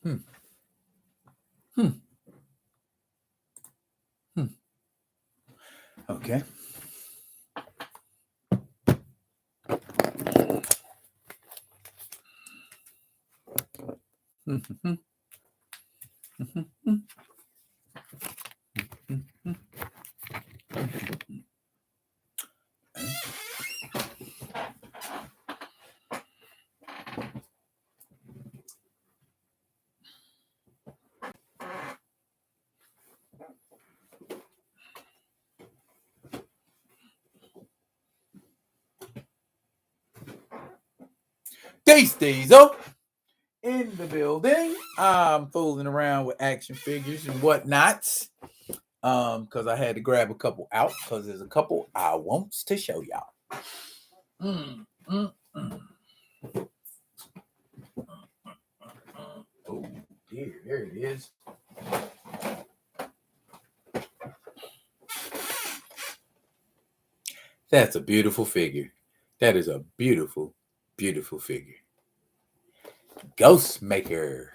Hmm. Hmm. Hmm. Okay. Mhm. Mhm. Mhm. Days Diesel in the building. I'm fooling around with action figures and whatnots. Because I had to grab a couple out because there's a couple I wants to show y'all. Mm, mm, mm. Oh dear, there it is. That's a beautiful figure. That is a beautiful, beautiful figure. Ghostmaker,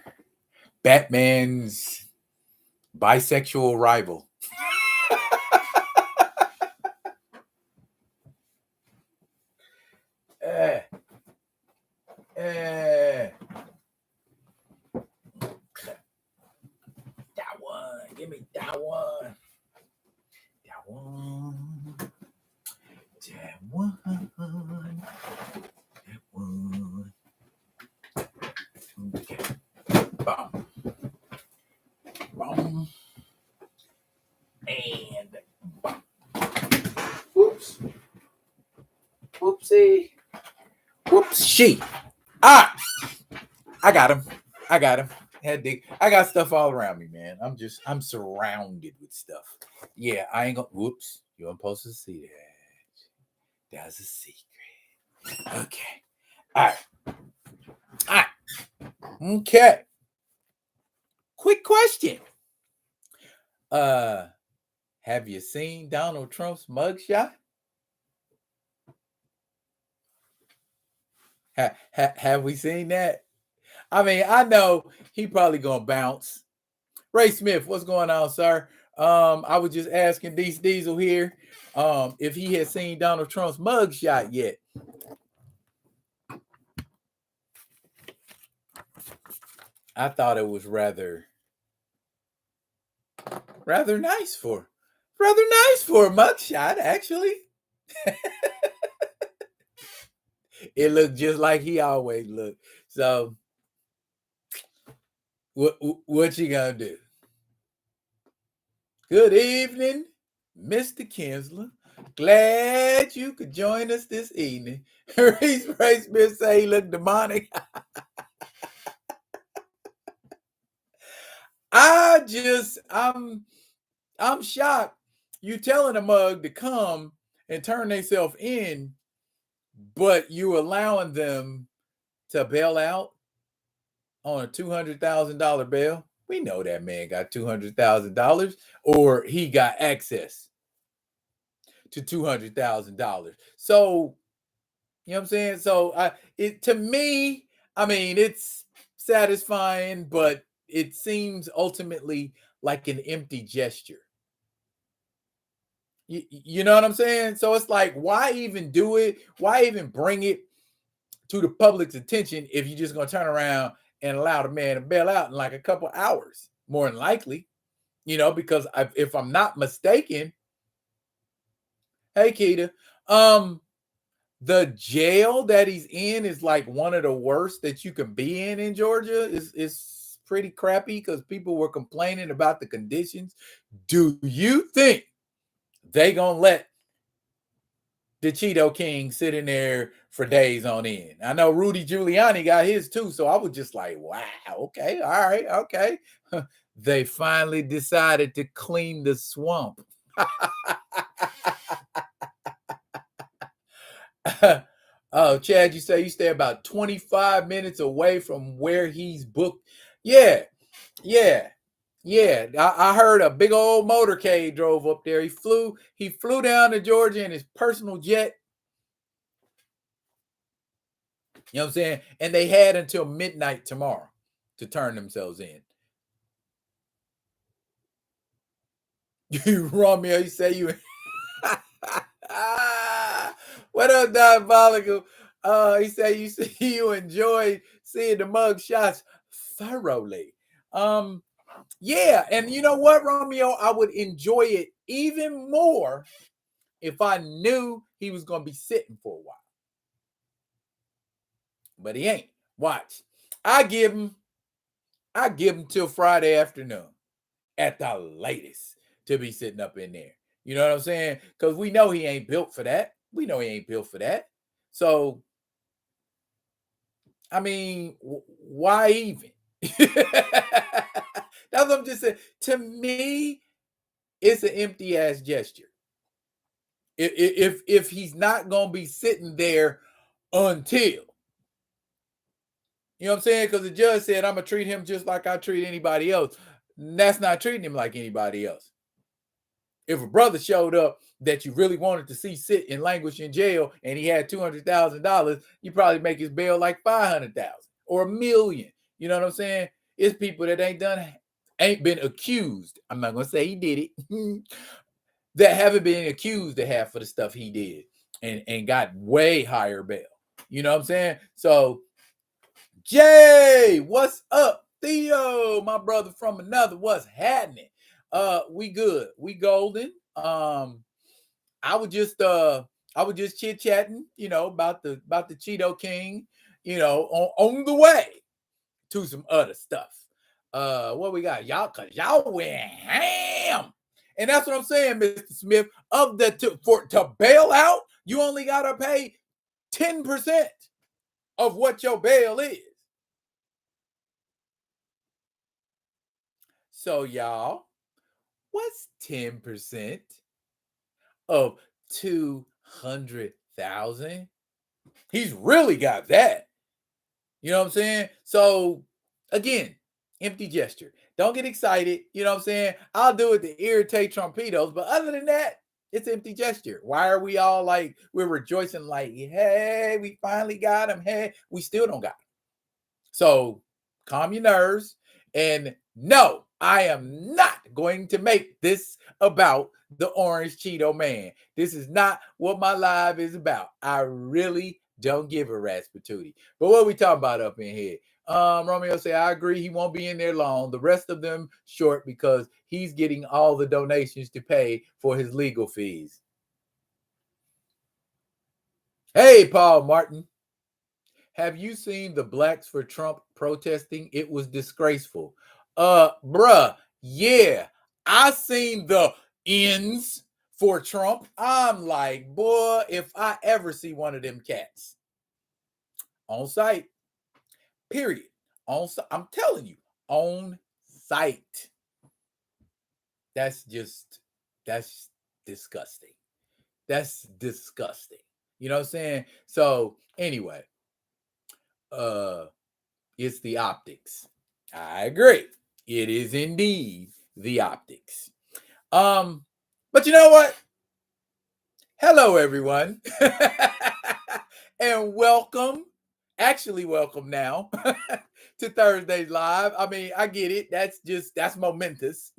Batman's bisexual rival. Eh, eh. That one. Give me that one. That one. That one. That one. Okay. Bum. Bum. And bum. Whoops. Whoopsie. Whoops. She. Ah. I got him. I got him. I got stuff all around me, man. I'm surrounded with stuff. Yeah, I ain't gonna. Whoops. You weren't supposed to see that. That's a secret. Okay. All right. All right. Okay. Quick question. Uh, have you seen Donald Trump's mugshot? Have we seen that? I mean, I know he probably gonna bounce. Ray Smith, what's going on, sir? I was just asking Diesel here if he had seen Donald Trump's mugshot yet. I thought it was rather nice for a mugshot, actually. It looked just like he always looked. So what you gonna do? Good evening, Mr. Kinsler. Glad you could join us this evening. Reese Smith say he looked demonic. I'm shocked. You telling a mug to come and turn themselves in, but you allowing them to bail out on a $200,000 bail. We know that man got $200,000, or he got access to $200,000. So you know what I'm saying? So to me, I mean, it's satisfying, but it seems ultimately like an empty gesture. You know what I'm saying? So it's like, why even do it? Why even bring it to the public's attention if you're just going to turn around and allow the man to bail out in like a couple hours, more than likely, because if I'm not mistaken, hey, Keita, the jail that he's in is like one of the worst that you can be in Georgia. Is pretty crappy because people were complaining about the conditions. Do you think they gonna let the Cheeto King sitting there for days on end? I know Rudy Giuliani got his too, so I was just like, wow, okay, all right, okay. They finally decided to clean the swamp. Oh, Chad, you say you stay about 25 minutes away from where he's booked. Yeah, yeah, yeah. I heard a big old motorcade drove up there. He flew down to Georgia in his personal jet. You know what I'm saying? And they had until midnight tomorrow to turn themselves in. You Romeo, you say you what up, Diabolical? He said you see you enjoy seeing the mug shots thoroughly. Yeah, and you know what, Romeo? I would enjoy it even more if I knew he was gonna be sitting for a while. But he ain't. Watch. I give him I give him till Friday afternoon at the latest to be sitting up in there. You know what I'm saying? Because we know he ain't built for that. We know he ain't built for that. So, I mean, why even? That's what I'm just saying. To me, it's an empty ass gesture. If he's not gonna be sitting there until, you know what I'm saying? Because the judge said I'm gonna treat him just like I treat anybody else. That's not treating him like anybody else. If a brother showed up that you really wanted to see sit and languish in jail and he had $200,000, you probably make his bail like 500,000 or a million. You know what I'm saying? It's people that ain't been accused. I'm not gonna say he did it. That haven't been accused of half of the stuff he did and got way higher bail. You know what I'm saying? So, Jay, what's up? Theo, my brother from another, what's happening? We good. We golden. I was just chit-chatting, about the Cheeto King, on the way to some other stuff. What we got? Y'all, cause y'all went ham. And that's what I'm saying, Mr. Smith. To bail out, you only gotta pay 10% of what your bail is. So, y'all, what's 10% of 200,000? He's really got that. You know what I'm saying? So, again, empty gesture. Don't get excited. You know what I'm saying? I'll do it to irritate Trumpitos, but other than that, it's empty gesture. Why are we all like, we're rejoicing like, hey, we finally got him. Hey, we still don't got him. So calm your nerves. And no, I am not going to make this about the Orange Cheeto Man. This is not what my live is about. I really don't give a rat's patootie. But what we talking about up in here? Romeo say, I agree. He won't be in there long. The rest of them short because he's getting all the donations to pay for his legal fees. Hey, Paul Martin. Have you seen the Blacks for Trump protesting? It was disgraceful. Bruh, yeah. I seen the ends for Trump. I'm like, boy, if I ever see one of them cats on site, period. I'm telling you, on site. That's disgusting. That's disgusting. You know what I'm saying? So anyway, it's the optics. I agree. It is indeed the optics. But you know what? Hello, everyone. And welcome. Actually, welcome now to Thursday's Live. I mean, I get it. That's momentous.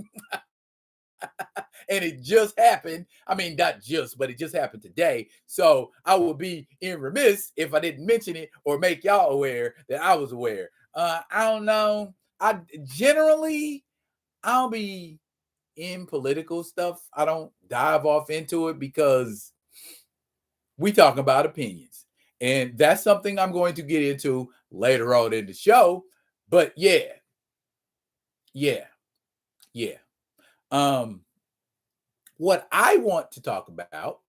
And it just happened. I mean, not just, but it just happened today. So I would be in remiss if I didn't mention it or make y'all aware that I was aware. I don't know. I don't be in political stuff. I don't dive off into it because we talk about opinions. And that's something I'm going to get into later on in the show. But yeah. What I want to talk about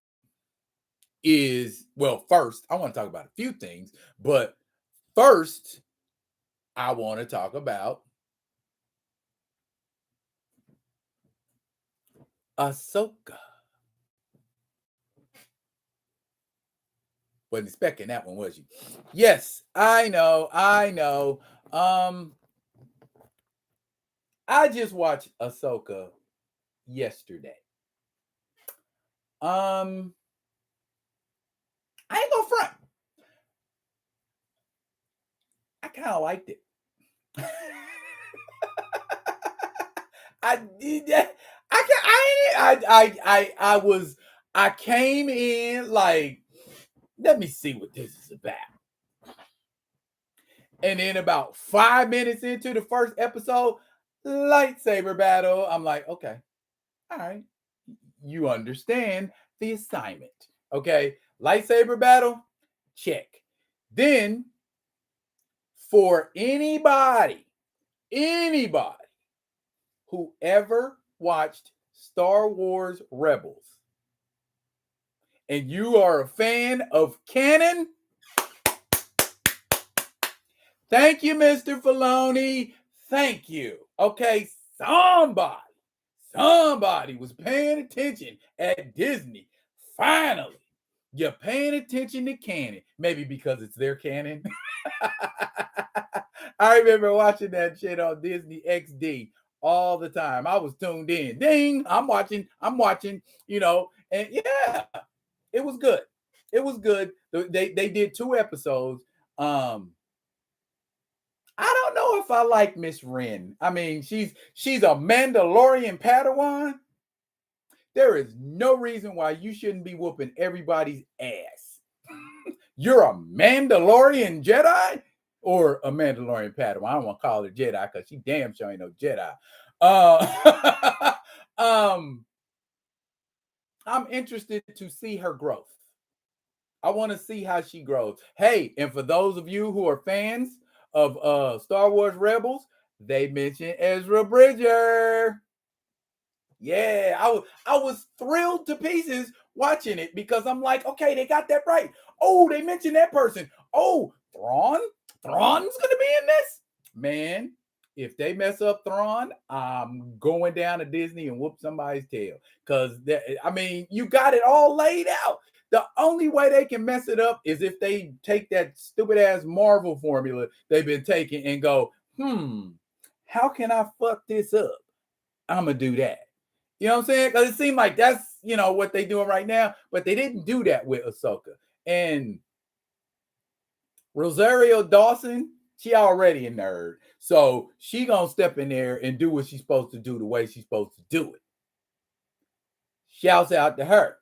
is, well, first, I want to talk about a few things, but first, I want to talk about Ahsoka. Wasn't expecting that one, was you? Yes, I know. I just watched Ahsoka yesterday. I ain't gonna front. I kind of liked it. I did that. I came in like, let me see what this is about. And then about 5 minutes into the first episode, lightsaber battle. I'm like, okay, all right. You understand the assignment. Okay. Lightsaber battle, check. Then for anybody who ever watched Star Wars Rebels and you are a fan of canon, thank you, Mr. Filoni. Thank you. Okay, somebody was paying attention at Disney. Finally, you're paying attention to canon. Maybe because it's their canon. I remember watching that shit on Disney XD all the time. I was tuned in. Ding, I'm watching, and yeah, it was good. It was good. They did 2 episodes. I don't know if I like Miss Wren. I mean, she's a Mandalorian Padawan. There is no reason why you shouldn't be whooping everybody's ass. You're a Mandalorian Jedi or a Mandalorian Padawan. I don't want to call her Jedi because she damn sure ain't no Jedi. I'm interested to see her growth. I want to see how she grows. Hey, and for those of you who are fans of Star Wars Rebels, they mentioned Ezra Bridger. Yeah, I was thrilled to pieces watching it because I'm like, okay, they got that right. Oh, they mentioned that person. Oh, Thrawn's gonna be in this. Man, if they mess up Thrawn, I'm going down to Disney and whoop somebody's tail. Because I mean, you got it all laid out. The only way they can mess it up is if they take that stupid ass Marvel formula they've been taking and go, how can I fuck this up? I'm gonna do that. You know what I'm saying? Because it seemed like that's, what they're doing right now, but they didn't do that with Ahsoka. And Rosario Dawson, she already a nerd. So she gonna step in there and do what she's supposed to do the way she's supposed to do it. Shouts out to her.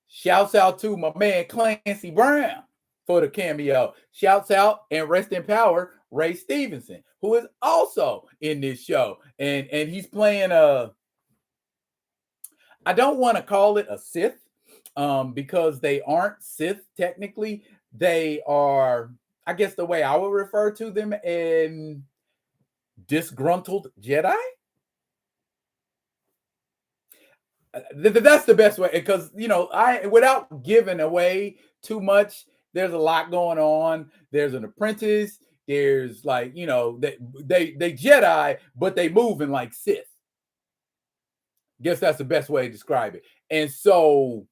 Shouts out to my man Clancy Brown for the cameo. Shouts out and rest in power Ray Stevenson, who is also in this show. And he's playing I don't want to call it a Sith, because they aren't Sith technically. They are, I guess the way I would refer to them, in disgruntled Jedi. That's the best way, because without giving away too much, there's a lot going on. There's an apprentice. There's like, they Jedi, but they moving like Sith. Guess that's the best way to describe it. And so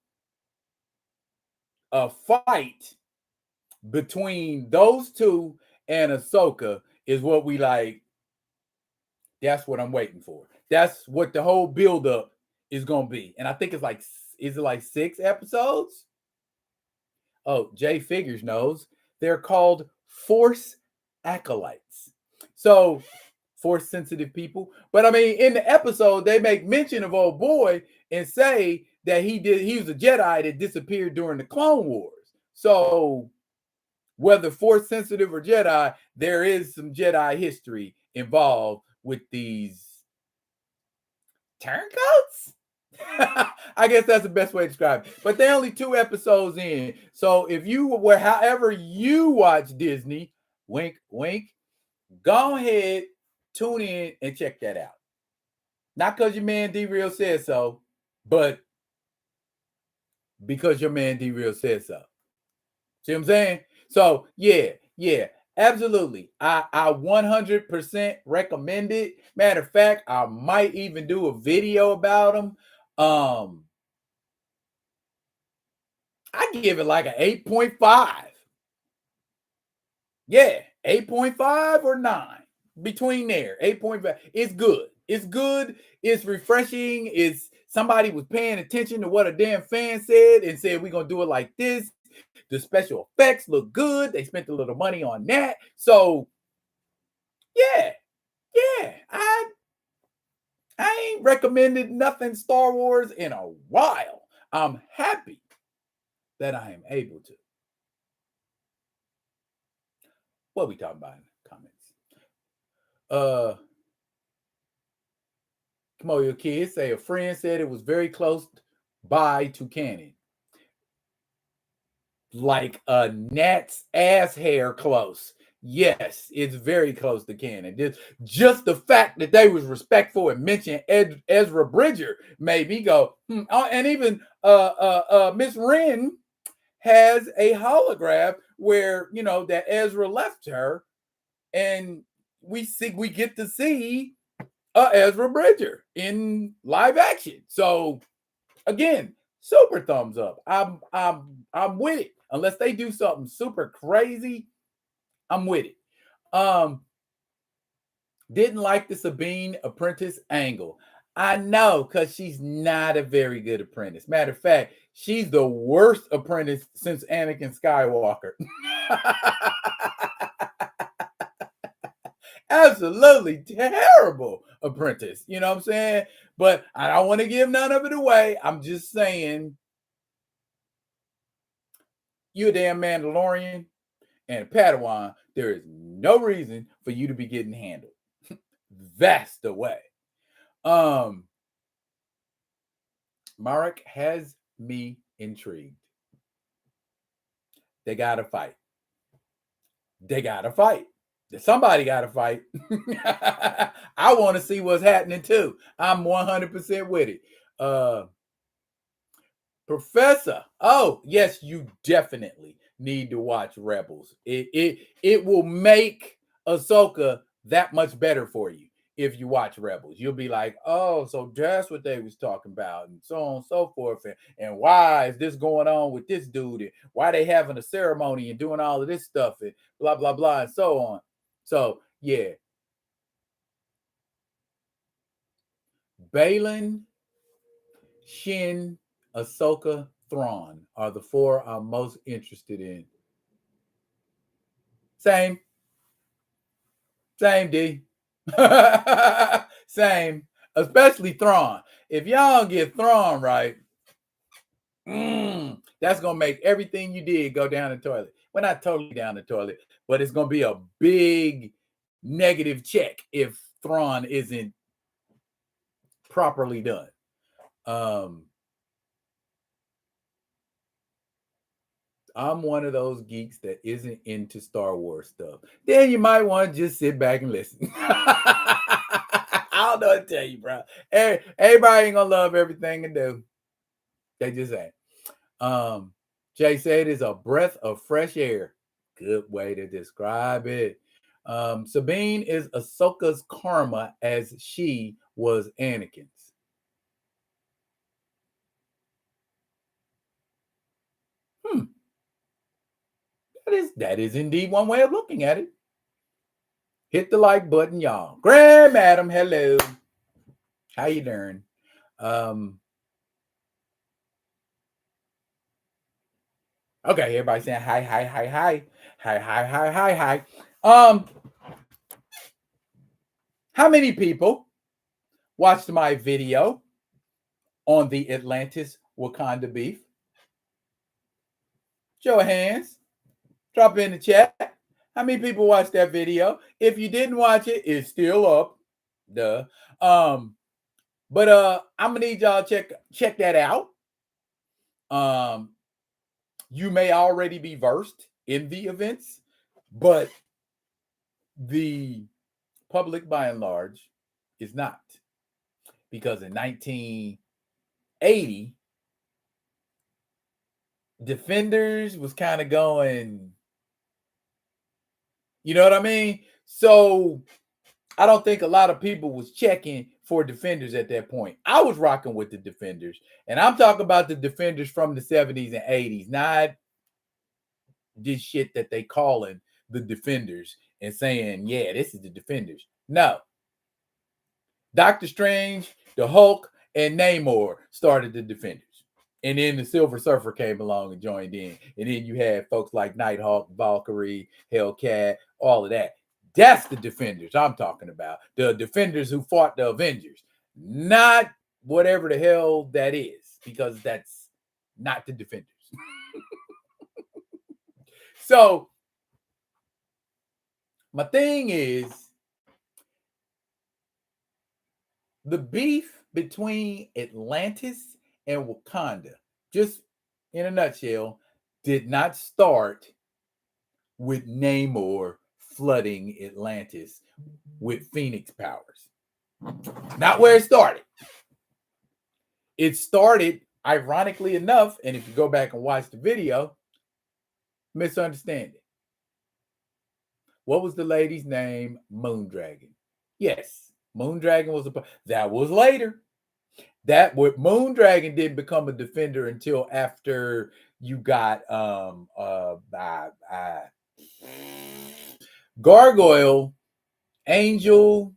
a fight between those two and Ahsoka is what we like. That's what I'm waiting for. That's what the whole buildup is going to be. And I think it's like, is it like 6 episodes? Oh, Jay Figures knows. They're called Force Acolytes. So, Force sensitive people. But I mean, in the episode, they make mention of old boy and say that he was a Jedi that disappeared during the Clone Wars. So, whether Force sensitive or Jedi, there is some Jedi history involved with these turncoats. I guess that's the best way to describe it. But they're only 2 episodes in. So if you were, however you watch Disney, wink, wink, go ahead, tune in and check that out. Not because your man D-Real said so, but because your man D-Real said so. See what I'm saying? So yeah, absolutely. I 100% recommend it. Matter of fact, I might even do a video about them. I give it like an 8.5. Yeah, 8.5 or 9. Between there, 8.5. It's good. It's good. It's refreshing. It's somebody was paying attention to what a damn fan said and said, we're going to do it like this. The special effects look good. They spent a little money on that. So, yeah, I ain't recommended nothing Star Wars in a while. I'm happy that I am able to. What are we talking about in the comments? Come on, your kids say a friend said it was very close by to canon. Like a gnat's ass hair close. Yes, it's very close to canon. Just the fact that they was respectful and mentioned Ezra Bridger made me go, and even Miss Wren has a holograph where that Ezra left her, and we get to see Ezra Bridger in live action. So again, super thumbs up. I'm with it. Unless they do something super crazy, I'm with it. Didn't like the Sabine apprentice angle. I know, because she's not a very good apprentice. Matter of fact, she's the worst apprentice since Anakin Skywalker. Absolutely terrible apprentice. You know what I'm saying? But I don't want to give none of it away. I'm just saying, you a damn Mandalorian and a Padawan, there is no reason for you to be getting handled. That's the way. Marek has me intrigued. They gotta fight. Somebody gotta fight. I want to see what's happening too. I'm 100% with it. Professor, oh yes, you definitely need to watch Rebels. It will make Ahsoka that much better for you if you watch Rebels. You'll be like, oh, so that's what they was talking about, and so on and so forth, and why is this going on with this dude, and why they having a ceremony and doing all of this stuff, and blah blah blah, and so on. So yeah, Balin, Shin, Ahsoka, Thrawn are the 4 I'm most interested in. Same D. Same, especially Thrawn. If y'all get Thrawn right, that's gonna make everything you did go down the toilet. Well, not totally down the toilet, but it's gonna be a big negative check if Thrawn isn't properly done. I'm one of those geeks that isn't into Star Wars stuff. Then you might want to just sit back and listen. I don't know what to tell you, bro. Everybody ain't gonna love everything and do. They just ain't. Jay said it's a breath of fresh air. Good way to describe it. Sabine is Ahsoka's karma as she was Anakin's. That is indeed one way of looking at it. Hit the like button, y'all. Grand Madam, hello. How you doing? Okay, everybody saying hi. How many people watched my video on the Atlantis Wakanda beef? Show of hands. Drop in the chat. How many people watched that video? If you didn't watch it, it's still up. Duh. But I'm gonna need y'all check that out. You may already be versed in the events, but the public by and large is not. Because in 1980, Defenders was kind of going, you know what I mean? So I don't think a lot of people was checking for Defenders at that point. I was rocking with the Defenders, and I'm talking about the Defenders from the 70s and 80s, not this shit that they calling the Defenders and saying, yeah, this is the Defenders. No. Doctor Strange, the Hulk, and Namor started the Defenders. And then the Silver Surfer came along and joined in. And then you had folks like Nighthawk, Valkyrie, Hellcat, all of that. That's the Defenders I'm talking about. The Defenders who fought the Avengers. Not whatever the hell that is, because that's not the Defenders. So, my thing is, the beef between Atlantis and Wakanda, just in a nutshell, did not start with Namor flooding Atlantis with Phoenix powers. Not where it started. It started, ironically enough, and if you go back and watch the video, misunderstanding. What was the lady's name? Moondragon. Yes, Moondragon was that was later. That what Moondragon didn't become a defender until after you got Gargoyle, Angel,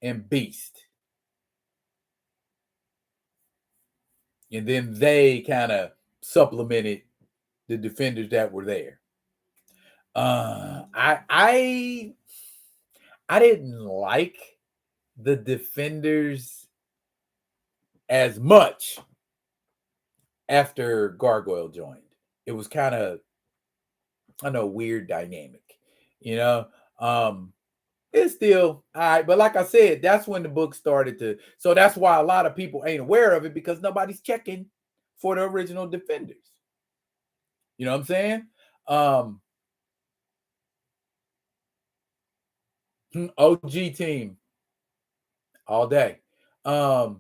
and Beast. And then they kind of supplemented the defenders that were there. I didn't like the defenders as much after Gargoyle joined. It was kind of, I don't know, weird dynamic, you know. It's still all right, but like I said, that's when the book started to. So that's why a lot of people ain't aware of it, because nobody's checking for the original defenders. You know what I'm saying? OG team all day. I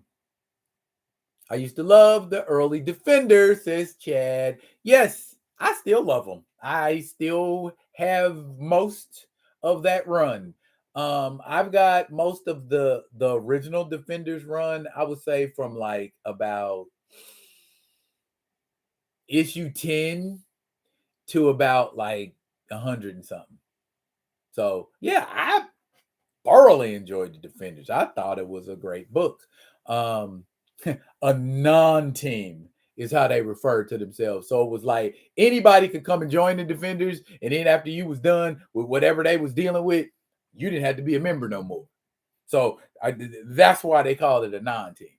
used to love the early defenders, says Chad. Yes, I still love them. I still have most of that run. I've got most of the original defenders run, I would say, from like about issue 10 to about like 100 and something. So yeah, I thoroughly enjoyed the Defenders. I thought it was a great book. A non-team is how they referred to themselves. So it was like anybody could come and join the Defenders, and then after you was done with whatever they was dealing with, you didn't have to be a member no more. So that's why they called it a non-team.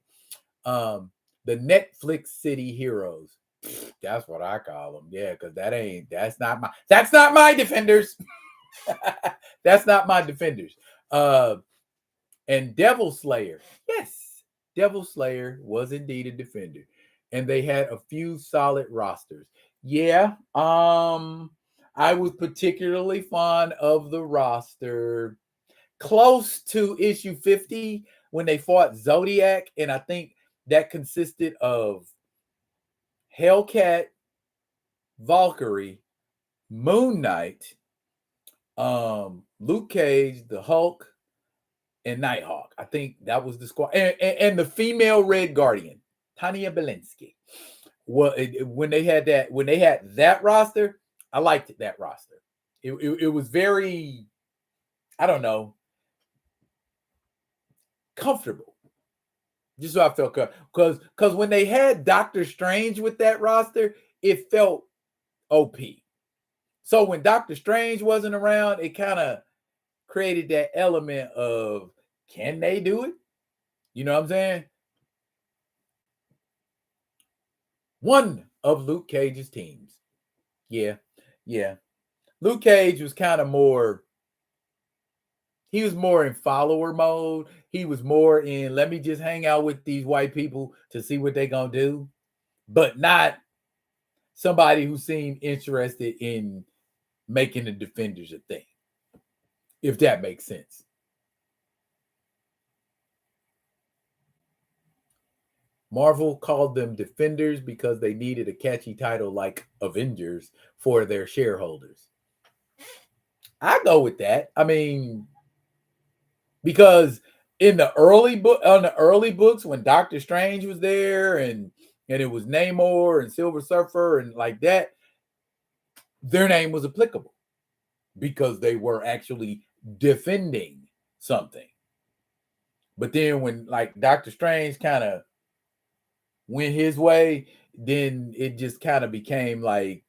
The Netflix City Heroes. That's what I call them. Yeah, because that's not my Defenders. That's not my Defenders. And Devil Slayer. Yes, Devil Slayer was indeed a defender. And they had a few solid rosters. Yeah. I was particularly fond of the roster close to issue 50 when they fought Zodiac. And I think that consisted of Hellcat, Valkyrie, Moon Knight, Luke Cage, the Hulk, and Nighthawk. I think that was the squad. And the female Red Guardian, Tanya Belinsky. Well, when they had that roster, I liked that roster. It was very, I don't know, comfortable. Just so I felt because when they had Doctor Strange with that roster, it felt OP. So when Doctor Strange wasn't around, it kind of created that element of, can they do it? You know what I'm saying? One of Luke Cage's teams. Yeah. Luke Cage was kind of more, he was more in follower mode. He was more in, let me just hang out with these white people to see what they're going to do, but not somebody who seemed interested in making the Defenders a thing, if that makes sense. Marvel called them Defenders because they needed a catchy title like Avengers for their shareholders. I go with that. I mean, because in the early book, on the early books, when Doctor Strange was there, and it was Namor and Silver Surfer and like that, their name was applicable because they were actually defending something. But then when like Doctor Strange kind of went his way, then it just kind of became like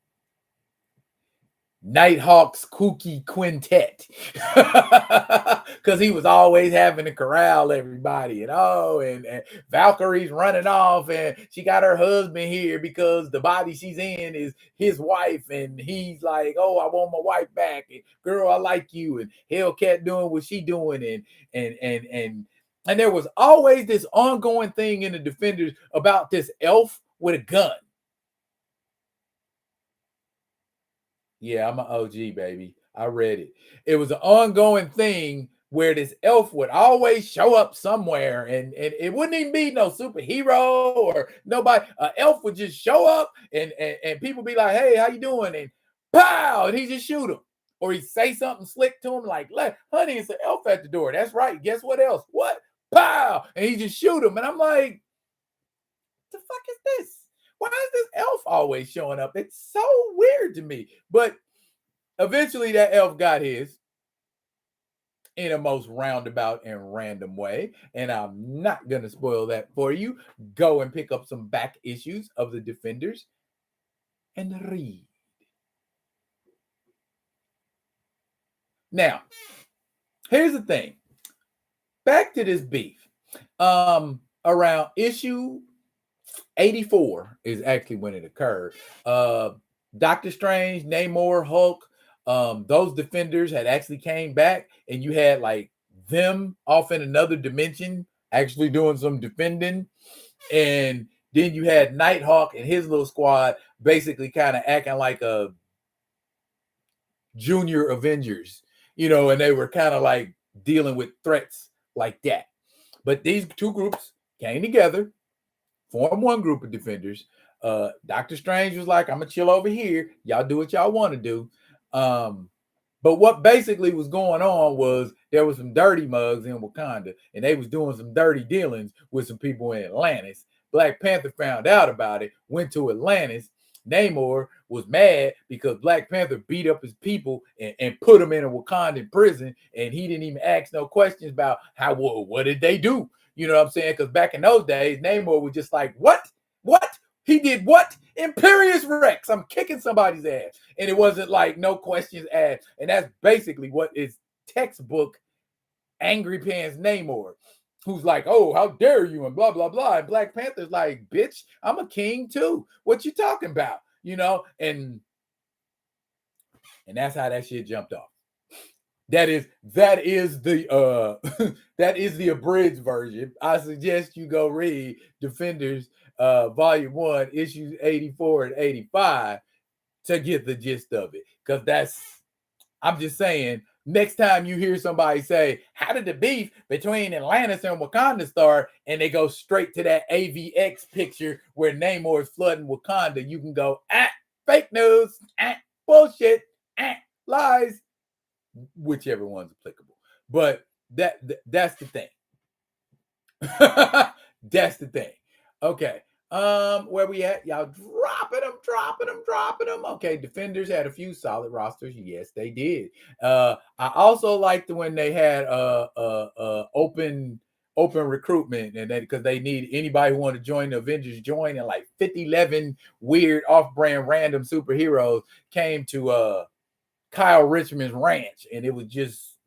Nighthawk's kooky quintet, because he was always having to corral everybody, and Valkyrie's running off, and she got her husband here because the body she's in is his wife, and he's like, "Oh, I want my wife back," and "Girl, I like you," and Hellcat doing what she doing, and there was always this ongoing thing in the Defenders about this elf with a gun. Yeah, I'm an OG, baby. I read it. It was an ongoing thing where this elf would always show up somewhere, and it wouldn't even be no superhero or nobody. An elf would just show up, and people be like, "Hey, how you doing?" And pow, and he just shoot him, or he say something slick to him like, "Honey, it's an elf at the door." That's right. Guess what else? What? Pow, and he just shoot him, and I'm like, "The fuck is this? Why is this elf always showing up?" It's so weird to me, but eventually, that elf got his in a most roundabout and random way. And I'm not going to spoil that for you. Go and pick up some back issues of the Defenders and read. Now, here's the thing. Back to this beef. Around issue 84 is actually when it occurred. Doctor Strange, Namor, Hulk, those Defenders had actually came back, and you had like them off in another dimension actually doing some defending, and then you had Nighthawk and his little squad basically kind of acting like a junior Avengers, and they were kind of like dealing with threats like that. But these two groups came together, formed one group of Defenders. Doctor Strange was like, "I'm gonna chill over here. Y'all do what y'all want to do." But what basically was going on was there was some dirty mugs in Wakanda, and they was doing some dirty dealings with some people in Atlantis. Black Panther found out about it, went to Atlantis. Namor was mad because Black Panther beat up his people and put them in a Wakandan prison, and he didn't even ask no questions about what did they do. You know what I'm saying? Because back in those days, Namor was just like, "What? What? He did what? Imperious Rex. I'm kicking somebody's ass." And it wasn't like no questions asked. And that's basically what is textbook Angry Pants Namor, who's like, "Oh, how dare you?" and blah, blah, blah. And Black Panther's like, "Bitch, I'm a king too. What you talking about?" And that's how that shit jumped off. That is the that is the abridged version. I suggest you go read Defenders Volume 1, issues 84 and 85 to get the gist of it. Because I'm just saying, next time you hear somebody say, "How did the beef between Atlantis and Wakanda start?" and they go straight to that AVX picture where Namor is flooding Wakanda, you can go, "Fake news, bullshit, lies," whichever one's applicable. But that's the thing. That's the thing. Okay. Where we at? Y'all dropping them. Okay, Defenders had a few solid rosters. Yes, they did. I also liked when they had open recruitment, and because they need anybody who want to join the Avengers join, and like 11 weird off-brand random superheroes came to Kyle Richmond's ranch, and it was just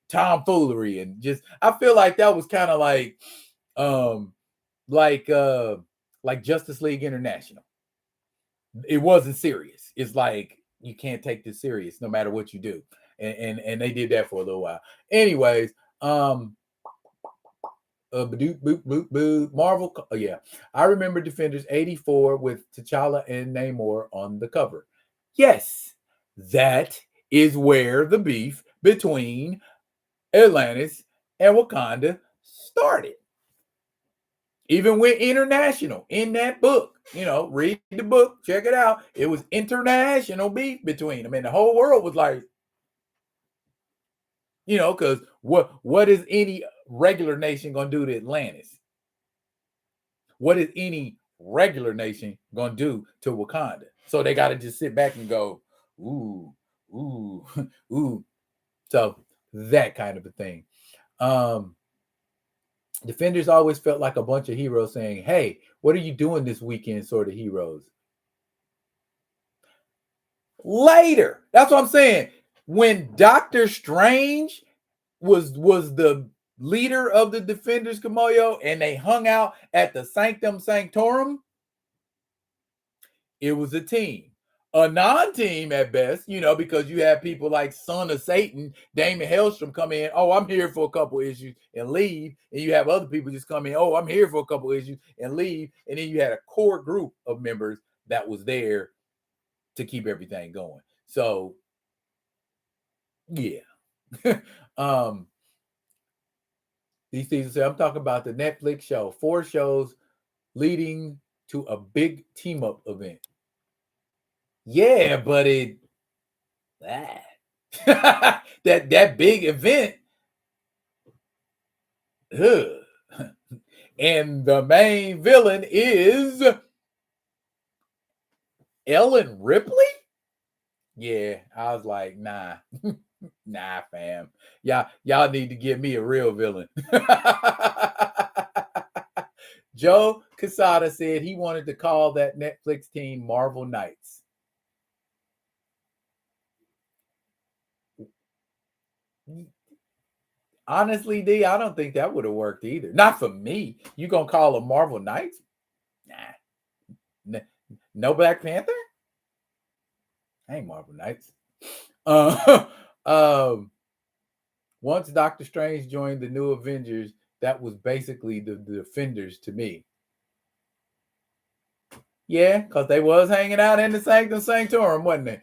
tomfoolery, and just I feel like that was kind of like Justice League International. It wasn't serious. It's like you can't take this serious no matter what you do, and they did that for a little while. Anyways, Marvel. Yeah, I remember Defenders 84 with T'Challa and Namor on the cover. Yes, that is where the beef between Atlantis and Wakanda started. Even went international in that book. Read the book, check it out. It was international beef between them, and the whole world was like, Because what is any regular nation gonna do to Atlantis? What is any regular nation gonna do to Wakanda? So they got to just sit back and go, ooh, ooh, ooh. So that kind of a thing. Defenders always felt like a bunch of heroes saying, "Hey, what are you doing this weekend?" Sort of heroes. Later, that's what I'm saying. When Doctor Strange was the leader of the Defenders, Kamoyo, and they hung out at the Sanctum Sanctorum, it was a team. A non-team at best, because you have people like Son of Satan, Damon Hellstrom come in, oh, I'm here for a couple issues and leave. And you have other people just come in, oh, I'm here for a couple issues and leave. And then you had a core group of members that was there to keep everything going. So, yeah. These things say, I'm talking about the Netflix show, 4 shows leading to a big team-up event. Yeah, but that big event, and the main villain is Ellen Ripley. Yeah, I was like, nah, nah, fam. Y'all need to give me a real villain. Joe Quesada said he wanted to call that Netflix team Marvel Knights. Honestly, D, I don't think that would have worked either. Not for me. You gonna call them Marvel Knights? Nah. No Black Panther? I ain't Marvel Knights. Once Doctor Strange joined the New Avengers, that was basically the Defenders to me. Yeah, because they was hanging out in the Sanctum Sanctorum, wasn't they?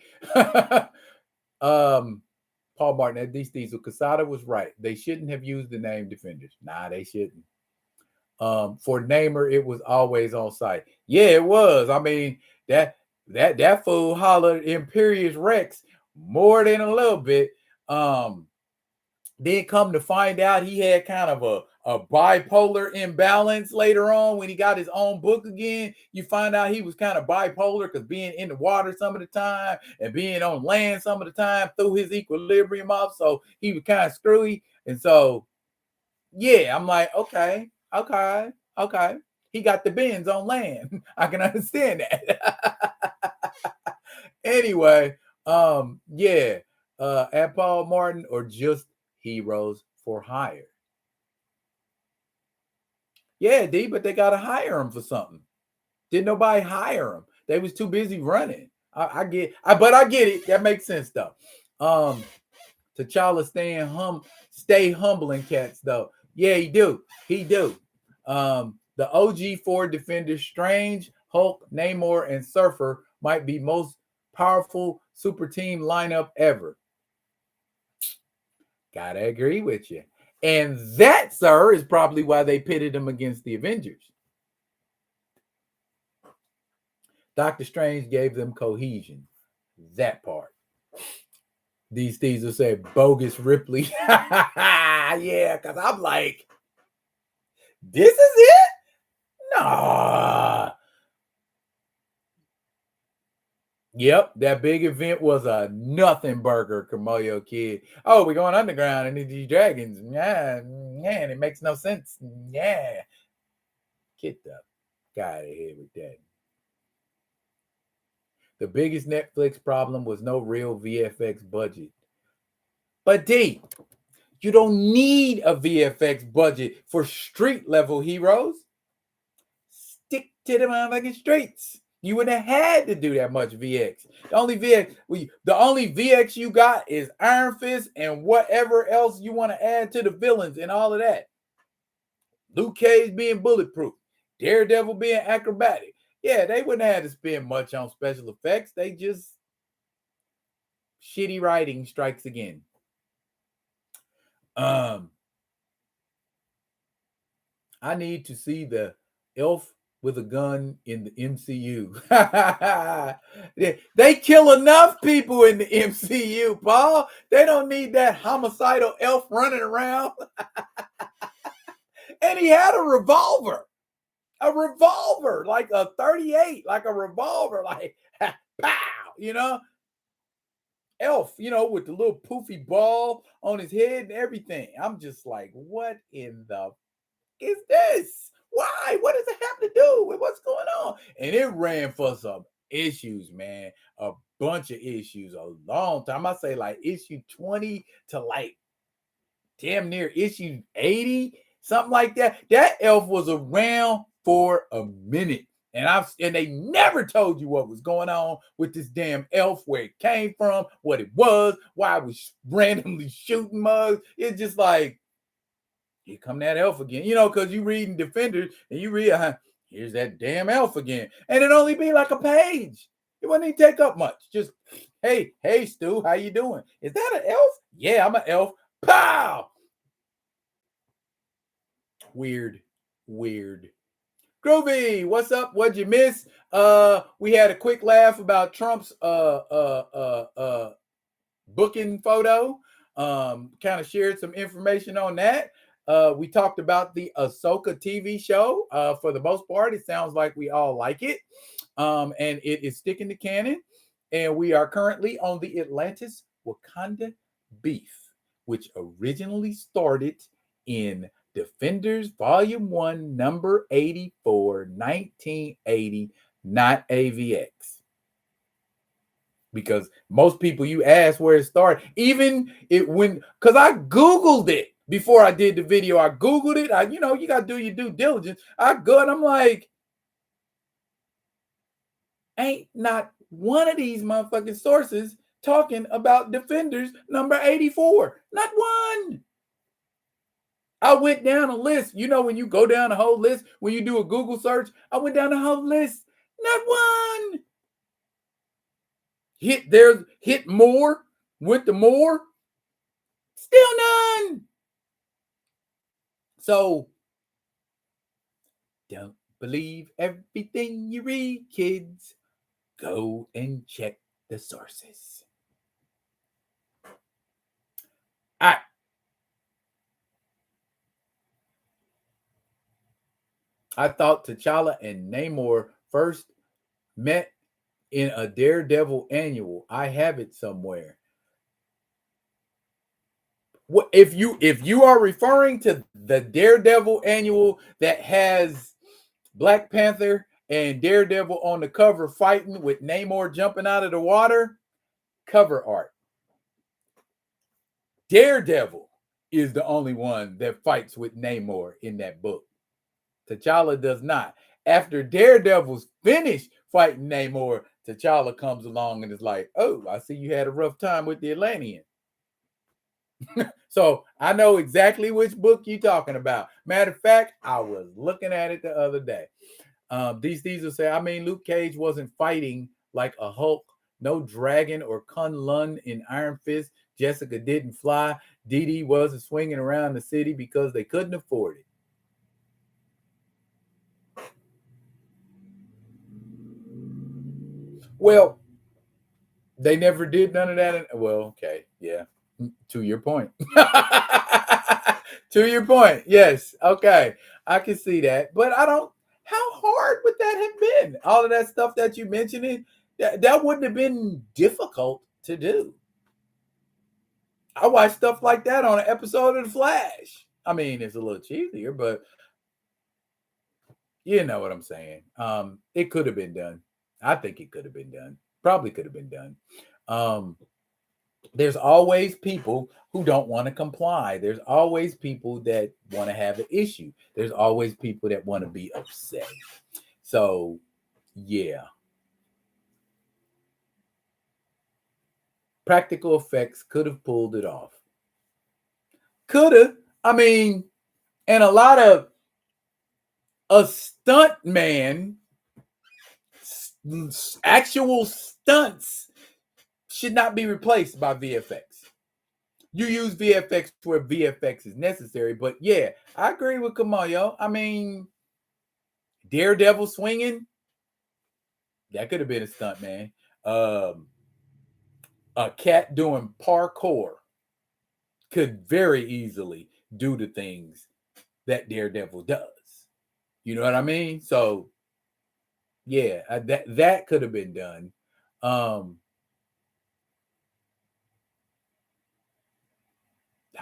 Paul Martin at D. Diesel, Quesada was right. They shouldn't have used the name Defenders. Nah, they shouldn't. For Namer, it was always on site. Yeah, it was. I mean, that fool hollered Imperious Rex more than a little bit. Then come to find out he had kind of a bipolar imbalance later on when he got his own book again. You find out he was kind of bipolar because being in the water some of the time and being on land some of the time threw his equilibrium off. So he was kind of screwy. And so, yeah, I'm like, okay. He got the bends on land. I can understand that. Anyway, yeah. At Paul Martin or just heroes for hire. Yeah, D, but they gotta hire him for something. Didn't nobody hire him? They was too busy running. I get it. That makes sense though. T'Challa stay humbling cats though. Yeah, he do. The OG 4 defenders, Strange, Hulk, Namor, and Surfer might be most powerful super team lineup ever. Gotta agree with you. And that, sir, is probably why they pitted them against the Avengers. Doctor Strange gave them cohesion. That part. These will say bogus Ripley. Yeah, because I'm like, this is it? Nah. Yep, that big event was a nothing burger, Kamoyo kid. Oh, we're going underground and these dragons. Yeah, and it makes no sense. Yeah. Get the guy out of here with that. The biggest Netflix problem was no real VFX budget. But D, you don't need a VFX budget for street level heroes. Stick to the motherfucking streets. You wouldn't have had to do that much VX. The only VX you got is Iron Fist and whatever else you want to add to the villains and all of that. Luke Cage being bulletproof, Daredevil being acrobatic. Yeah, they wouldn't have to spend much on special effects. They just shitty writing strikes again. I need to see the Elf with a gun in the MCU. They kill enough people in the MCU, Paul. They don't need that homicidal elf running around. And he had a revolver, like a 38, like a revolver, like pow, elf, with the little poofy ball on his head and everything. I'm just like, what in the is this? Why? What does it have to do with what's going on? And it ran for some issues, man. A bunch of issues, a long time. I say like issue 20 to like damn near issue 80, something like that. That elf was around for a minute. And they never told you what was going on with this damn elf, where it came from, what it was, why it was randomly shooting mugs. It's just like, here come that elf again, because you reading Defenders and you read, here's that damn elf again. And it only be like a page. It wouldn't even take up much. Just, hey, Stu, how you doing? Is that an elf? Yeah, I'm an elf. Pow! Weird. Groovy, what's up? What'd you miss? We had a quick laugh about Trump's booking photo. Kind of shared some information on that. We talked about the Ahsoka TV show. For the most part, it sounds like we all like it. And it is sticking to canon. And we are currently on the Atlantis Wakanda beef, which originally started in Defenders Volume 1, number 84, 1980, not AVX. Because most people, you ask where it started, even it when, because I Googled it before I did the video. I Googled it. You got to do your due diligence. I go and I'm like, ain't not one of these motherfucking sources talking about Defenders number 84. Not one. I went down a list. When you go down a whole list, when you do a Google search, I went down the whole list. Not one. Hit more, went to more. Still none. So, don't believe everything you read, kids. Go and check the sources. All right. I thought T'Challa and Namor first met in a Daredevil annual. I have it somewhere. What if you are referring to the Daredevil annual that has Black Panther and Daredevil on the cover fighting with Namor jumping out of the water? Cover art. Daredevil is the only one that fights with Namor in that book. T'Challa does not. After Daredevil's finished fighting Namor, T'Challa comes along and is like, oh, I see you had a rough time with the Atlantean. So I know exactly which book you're talking about. Matter of fact, I was looking at it the other day. These will say, Luke Cage wasn't fighting like a Hulk, no dragon or Kun Lun in Iron Fist. Jessica didn't fly. Dee Dee wasn't swinging around the city because they couldn't afford it. Well, they never did none of that. Well, okay, yeah. To your point. To your point. Yes. Okay. I can see that. But how hard would that have been? All of that stuff that you mentioned, that wouldn't have been difficult to do. I watch stuff like that on an episode of The Flash. It's a little cheesier, but you know what I'm saying. It could have been done. I think it could have been done. Probably could have been done. There's always people who don't want to comply. There's always people that want to have an issue. There's always people that want to be upset. So, yeah. Practical effects could have pulled it off. Could have. And a lot of a stunt man, actual stunts should not be replaced by VFX. You use VFX where VFX is necessary, but yeah, I agree with Kamayo. Daredevil swinging, that could have been a stunt, man. A cat doing parkour could very easily do the things that Daredevil does. You know what I mean? So, yeah, that could have been done. How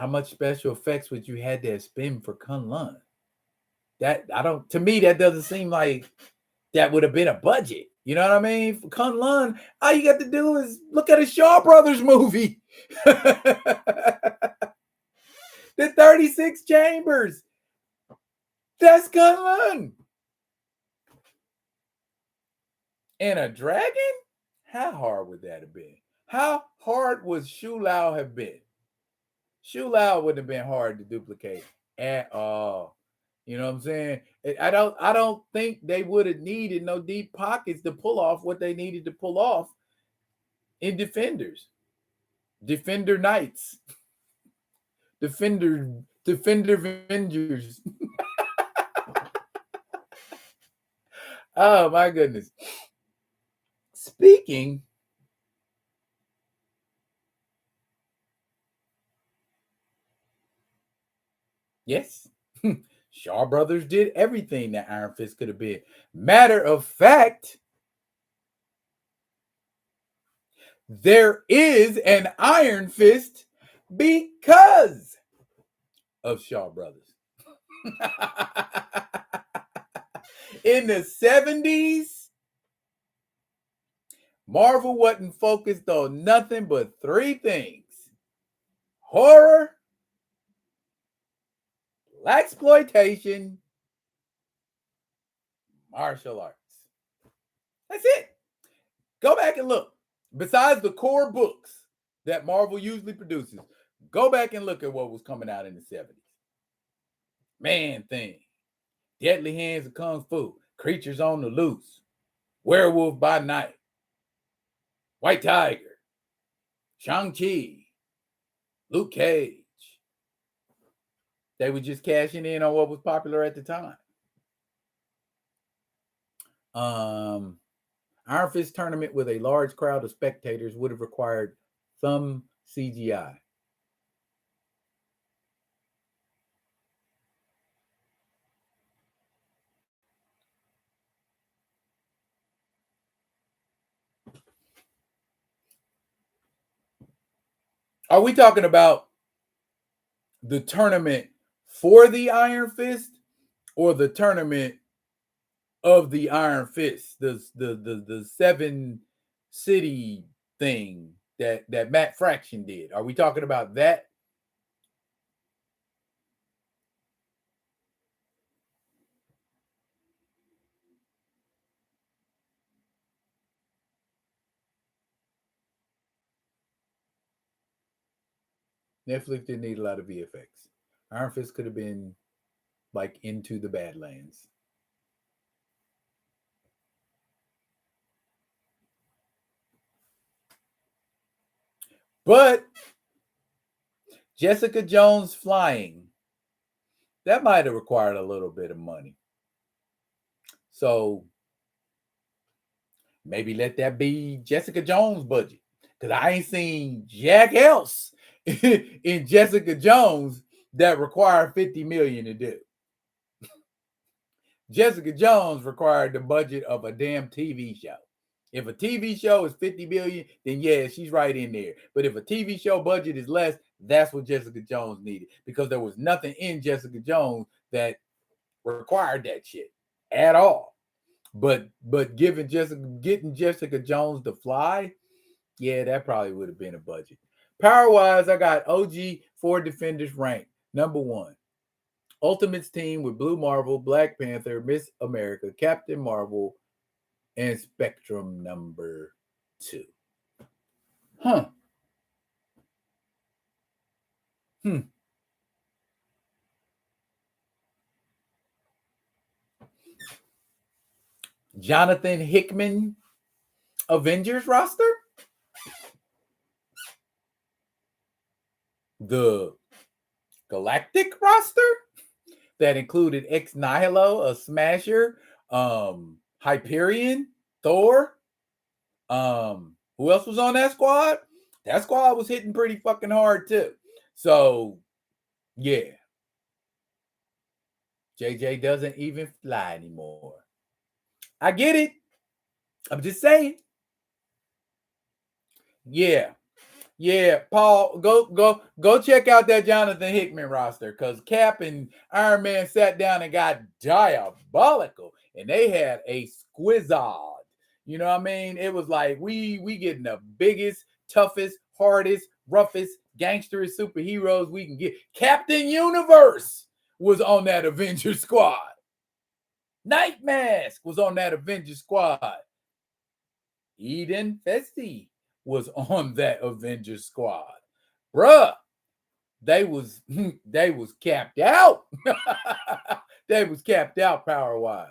much special effects would you had to spend for Kunlun? That I don't. To me, that doesn't seem like that would have been a budget. You know what I mean? For Kunlun, all you got to do is look at a Shaw Brothers movie. The 36 Chambers. That's Kunlun. And a dragon? How hard would that have been? How hard would Shu Lao have been? Shu Lao wouldn't have been hard to duplicate at all. You know what I'm saying? I don't think they would have needed no deep pockets to pull off what they needed to pull off in Defenders. Defender Knights. Defender Avengers. Oh my goodness. Speaking, yes, Shaw Brothers did everything that Iron Fist could have been. Matter of fact, there is an Iron Fist because of Shaw Brothers. In the 70s, Marvel wasn't focused on nothing but three things: horror, blaxploitation, martial arts. That's it. Go back and look. Besides the core books that Marvel usually produces, go back and look at what was coming out in the 70s. Man Thing, Deadly Hands of Kung Fu, Creatures on the Loose, Werewolf by Night, White Tiger, Shang-Chi, Luke Cage. They were just cashing in on what was popular at the time. Iron Fist tournament with a large crowd of spectators would have required some CGI. Are we talking about the tournament for the Iron Fist or the tournament of the Iron Fist, the 7 city thing that Matt Fraction did? Are we talking about that? Netflix didn't need a lot of VFX. Iron Fist could have been like Into the Badlands. But Jessica Jones flying, that might have required a little bit of money. So maybe let that be Jessica Jones' budget. Because I ain't seen jack else in Jessica Jones that required $50 million to do. Jessica Jones required the budget of a damn TV show. If a TV show is $50 million, then yeah, she's right in there. But if a TV show budget is less, that's what Jessica Jones needed, because there was nothing in Jessica Jones that required that shit at all. But getting Jessica Jones to fly, yeah, that probably would have been a budget. Power-wise, I got OG 4 Defenders ranked number 1. Ultimates team with Blue Marvel, Black Panther, Miss America, Captain Marvel, and Spectrum number 2. Jonathan Hickman Avengers roster? The Galactic roster? That included Ex Nihilo, a smasher, Hyperion, Thor. Who else was on that squad? That squad was hitting pretty fucking hard too. So, yeah. JJ doesn't even fly anymore. I get it. I'm just saying. Yeah. Yeah, Paul, go check out that Jonathan Hickman roster because Cap and Iron Man sat down and got diabolical, and they had a squizzard. You know what I mean? It was like we getting the biggest, toughest, hardest, roughest, gangsterest superheroes we can get. Captain Universe was on that Avengers squad. Night Mask was on that Avengers squad. Eden Festi was on that Avengers squad. Bruh, they was capped out. They was capped out power-wise.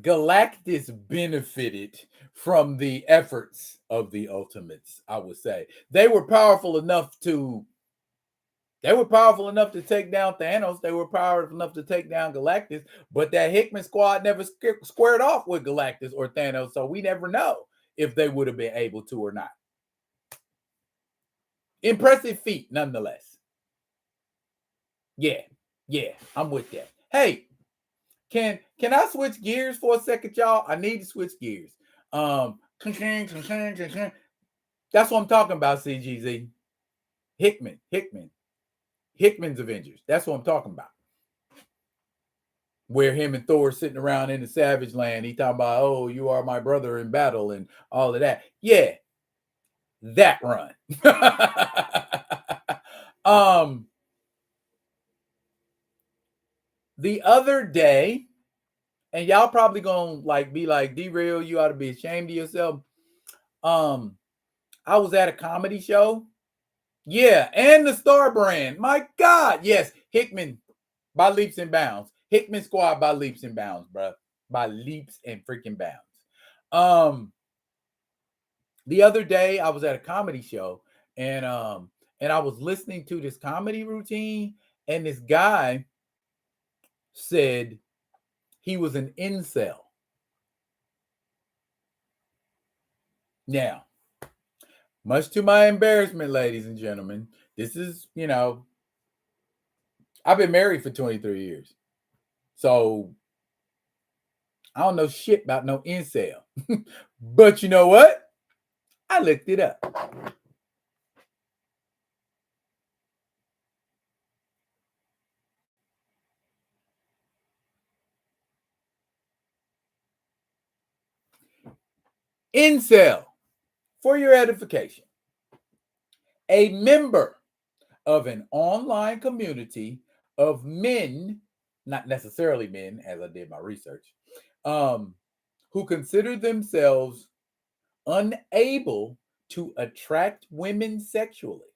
Galactus benefited from the efforts of the Ultimates, I would say. They were powerful enough to take down Thanos. They were powerful enough to take down Galactus, but that Hickman squad never squared off with Galactus or Thanos, so we never know if they would have been able to or not. Impressive feat, nonetheless. Yeah, I'm with that. Hey, can I switch gears for a second, y'all? I need to switch gears. That's what I'm talking about, CGZ. Hickman's Avengers. That's what I'm talking about. Where him and Thor sitting around in the Savage Land. He talking about, oh, you are my brother in battle and all of that. Yeah, that run. The other day, and y'all probably gonna be like, derail, you ought to be ashamed of yourself. I was at a comedy show. Yeah, and the Star Brand. My God, yes, Hickman by leaps and bounds. Hickman squad by leaps and bounds, bro. By leaps and freaking bounds. The other day I was at a comedy show and I was listening to this comedy routine, and this guy said he was an incel. Now, much to my embarrassment, ladies and gentlemen, this is, I've been married for 23 years. So I don't know shit about no incel. But you know what? I looked it up. Incel, for your edification, a member of an online community of men, not necessarily men, as I did my research, who consider themselves unable to attract women sexually,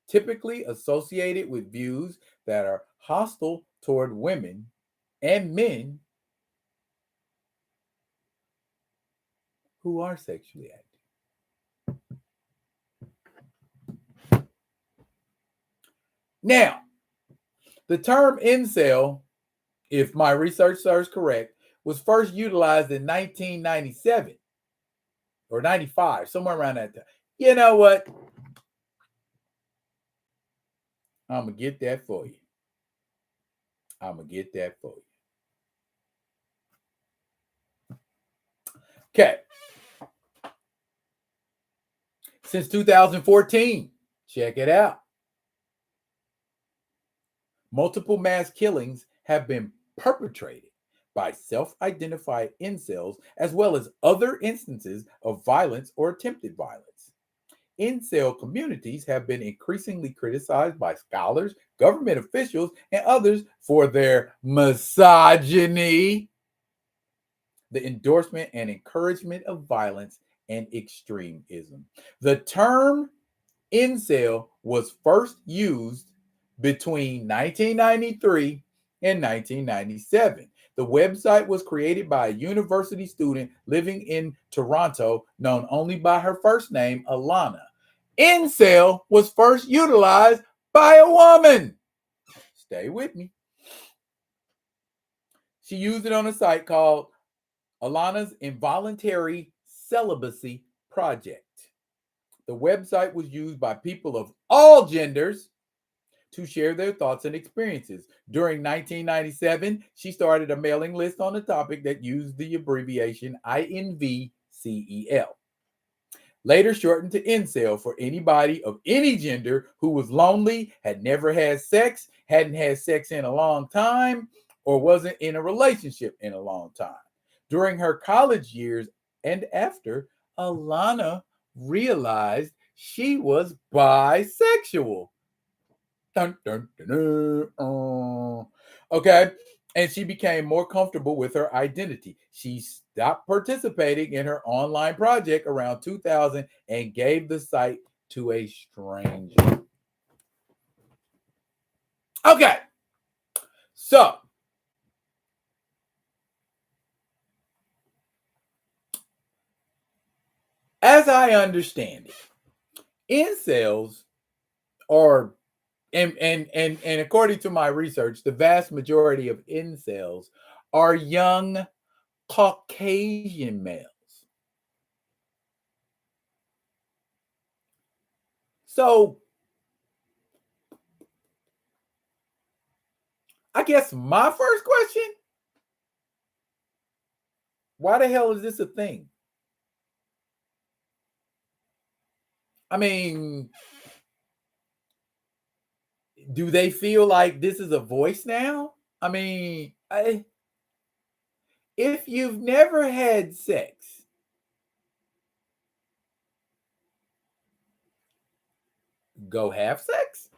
typically associated with views that are hostile toward women and men who are sexually active. Now, the term incel, if my research serves correct, was first utilized in 1997 or 95, somewhere around that time. You know what? I'm going to get that for you. Okay. Since 2014, check it out. Multiple mass killings have been perpetrated by self-identified incels, as well as other instances of violence or attempted violence. Incel communities have been increasingly criticized by scholars, government officials, and others for their misogyny, the endorsement and encouragement of violence, and extremism. The term incel was first used between 1993 and 1997. The website was created by a university student living in Toronto, known only by her first name, Alana. incel was first utilized by a woman. Stay with me. She used it on a site called Alana's Involuntary Celibacy Project. The website was used by people of all genders to share their thoughts and experiences. During 1997, she started a mailing list on the topic that used the abbreviation INVCEL, later shortened to incel, for anybody of any gender who was lonely, had never had sex, hadn't had sex in a long time, or wasn't in a relationship in a long time. During her college years and after, Alana realized she was bisexual. Dun, dun, dun, dun. Okay. And she became more comfortable with her identity. She stopped participating in her online project around 2000 and gave the site to a stranger. Okay. So, as I understand it, incels are, and according to my research, the vast majority of incels are young Caucasian males. So I guess my first question, why the hell is this a thing? I mean, do they feel like this is a voice now? I mean, if you've never had sex, go have sex.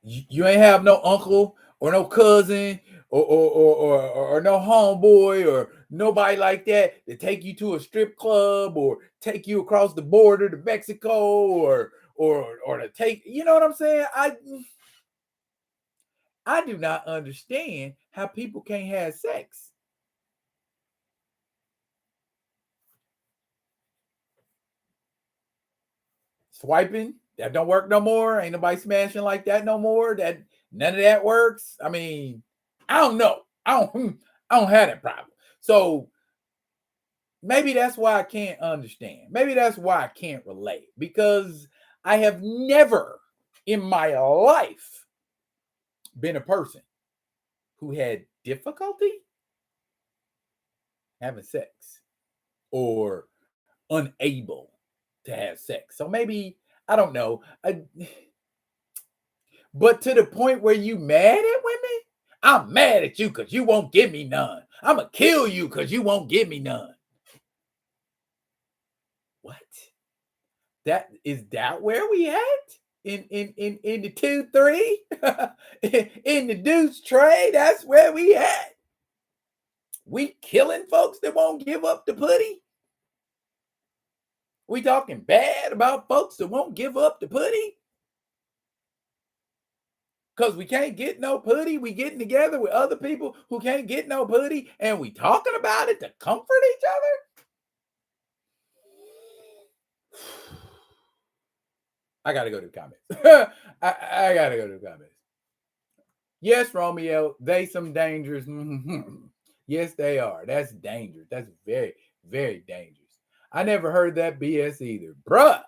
You ain't have no uncle or no cousin or no homeboy or nobody like that to take you to a strip club or take you across the border to Mexico or to take, you know what I'm saying? I do not understand how people can't have sex. Swiping, that don't work no more. Ain't nobody smashing like that no more. That none of that works. I mean, I don't know. I don't have that problem. So maybe that's why I can't understand. Maybe that's why I can't relate, because I have never in my life been a person who had difficulty having sex or unable to have sex. So maybe, I don't know. But to the point where you mad at women? I'm mad at you because you won't give me none. I'm going to kill you because you won't give me none. What? That where we at? In the 2-3? In the deuce tray? That's where we at. We killing folks that won't give up the putty? We talking bad about folks that won't give up the putty? Because we can't get no putty. We getting together with other people who can't get no putty, and we talking about it to comfort each other? I got to go to the comments. I got to go to the comments. Yes, Romeo, they some dangerous. Yes, they are. That's dangerous. That's very, very dangerous. I never heard that BS either. Bruh,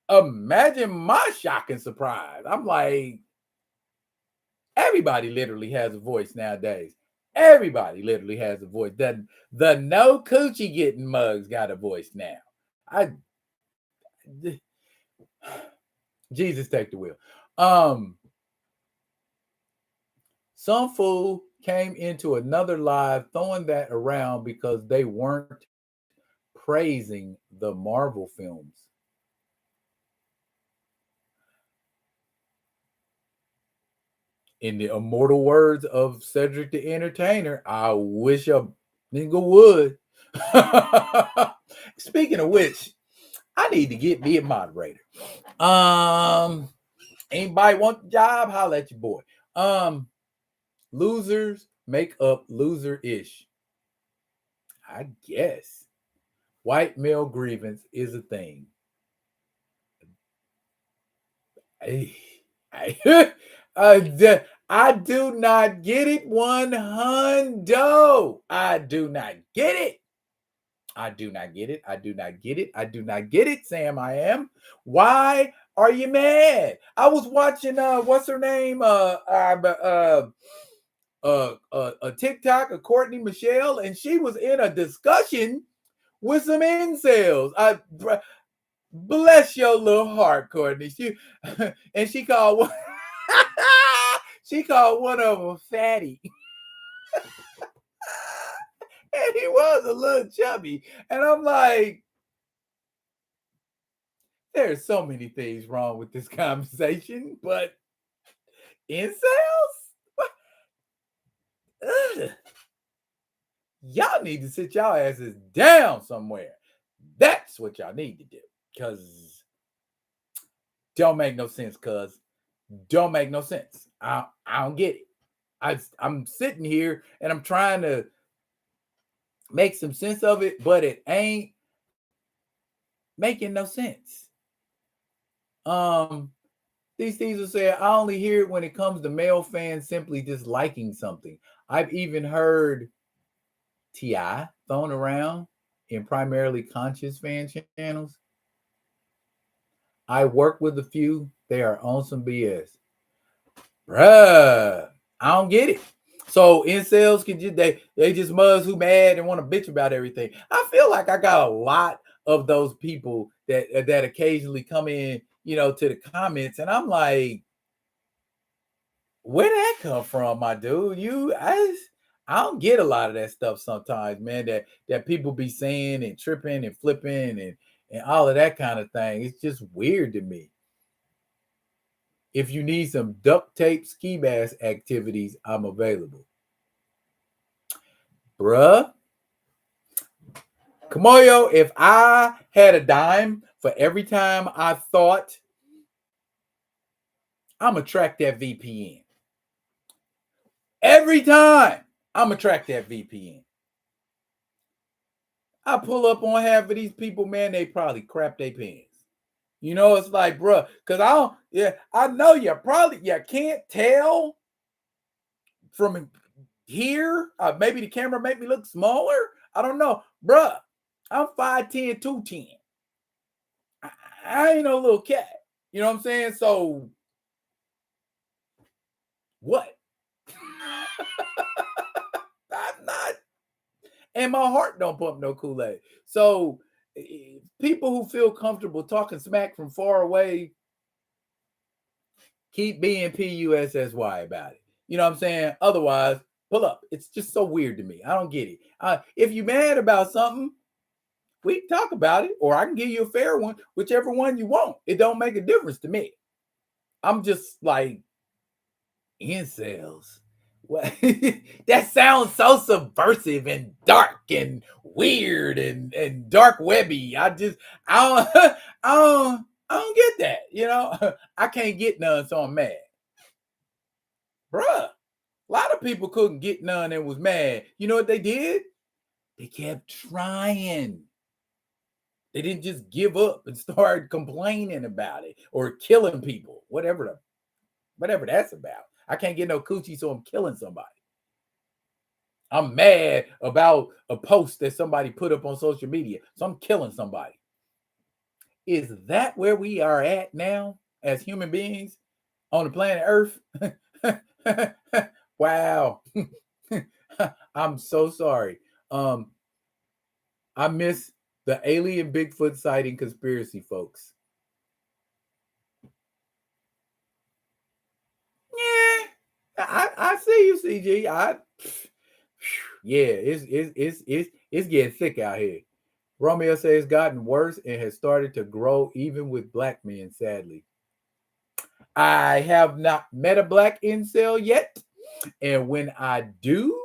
imagine my shock and surprise. I'm like, everybody literally has a voice nowadays. Everybody literally has a voice. The no coochie getting mugs got a voice now. Jesus take the wheel. Some fool came into another live throwing that around because they weren't praising the Marvel films. In the immortal words of Cedric the Entertainer, I wish a nigga would. Speaking of which, I need to get me a moderator. Anybody want the job? Holla at your boy. Losers make up loser-ish. I guess white male grievance is a thing. I, I, I do not get it. 100. I do not get it. I do not get it. I do not get it. I do not get it, Sam. I am. Why are you mad? I was watching what's her name? A TikTok of Courtney Michelle, and she was in a discussion with some incels. Bless your little heart, Courtney. And she called one she called one of them fatty. And he was a little chubby. And I'm like, there's so many things wrong with this conversation, but incels? Ugh. Y'all need to sit y'all asses down somewhere. That's what y'all need to do. Because don't make no sense, cuz. Don't make no sense. I don't get it. I'm sitting here and I'm trying to make some sense of it, but it ain't making no sense. These things will say I only hear it when it comes to male fans simply disliking something. I've even heard TI thrown around in primarily conscious fan channels. I work with a few. They are on some BS. Bruh, I don't get it. So incels can just they just muzz who mad and want to bitch about everything. I feel like I got a lot of those people that occasionally come in, to the comments, and I'm like, where did that come from, my dude? I don't get a lot of that stuff sometimes, man. That people be saying and tripping and flipping and all of that kind of thing. It's just weird to me. If you need some duct tape ski mask activities, I'm available. Bruh. Kamoyo, if I had a dime for every time I thought I'm going to track that VPN. Every time I'm going to track that VPN. I pull up on half of these people, man, they probably crap their pants. It's like, bruh, because I know you can't tell from here. Maybe the camera make me look smaller. I don't know. Bruh, I'm 5'10", 210. I ain't no little cat. You know what I'm saying? So, what? I'm not. And my heart don't pump no Kool-Aid. So, people who feel comfortable talking smack from far away, keep being PUSSY about it. You know what I'm saying? Otherwise, pull up. It's just so weird to me. I don't get it. If you're mad about something, we can talk about it, or I can give you a fair one, whichever one you want. It don't make a difference to me. I'm just like, incels. What? That sounds so subversive and dark and weird and dark webby. I don't I don't get that. I can't get none, so I'm mad. Bruh, a lot of people couldn't get none and was mad. You know what they did? They kept trying. They didn't just give up and start complaining about it or killing people, whatever that's about. I can't get no coochie, so I'm killing somebody. I'm mad about a post that somebody put up on social media, so I'm killing somebody. Is that where we are at now as human beings on the planet Earth? Wow. I'm so sorry. I miss the alien Bigfoot sighting conspiracy, folks. Yeah, I see you, CG. It's getting thick out here. Romeo says it's gotten worse and has started to grow even with black men, sadly. I have not met a black incel yet. And when I do,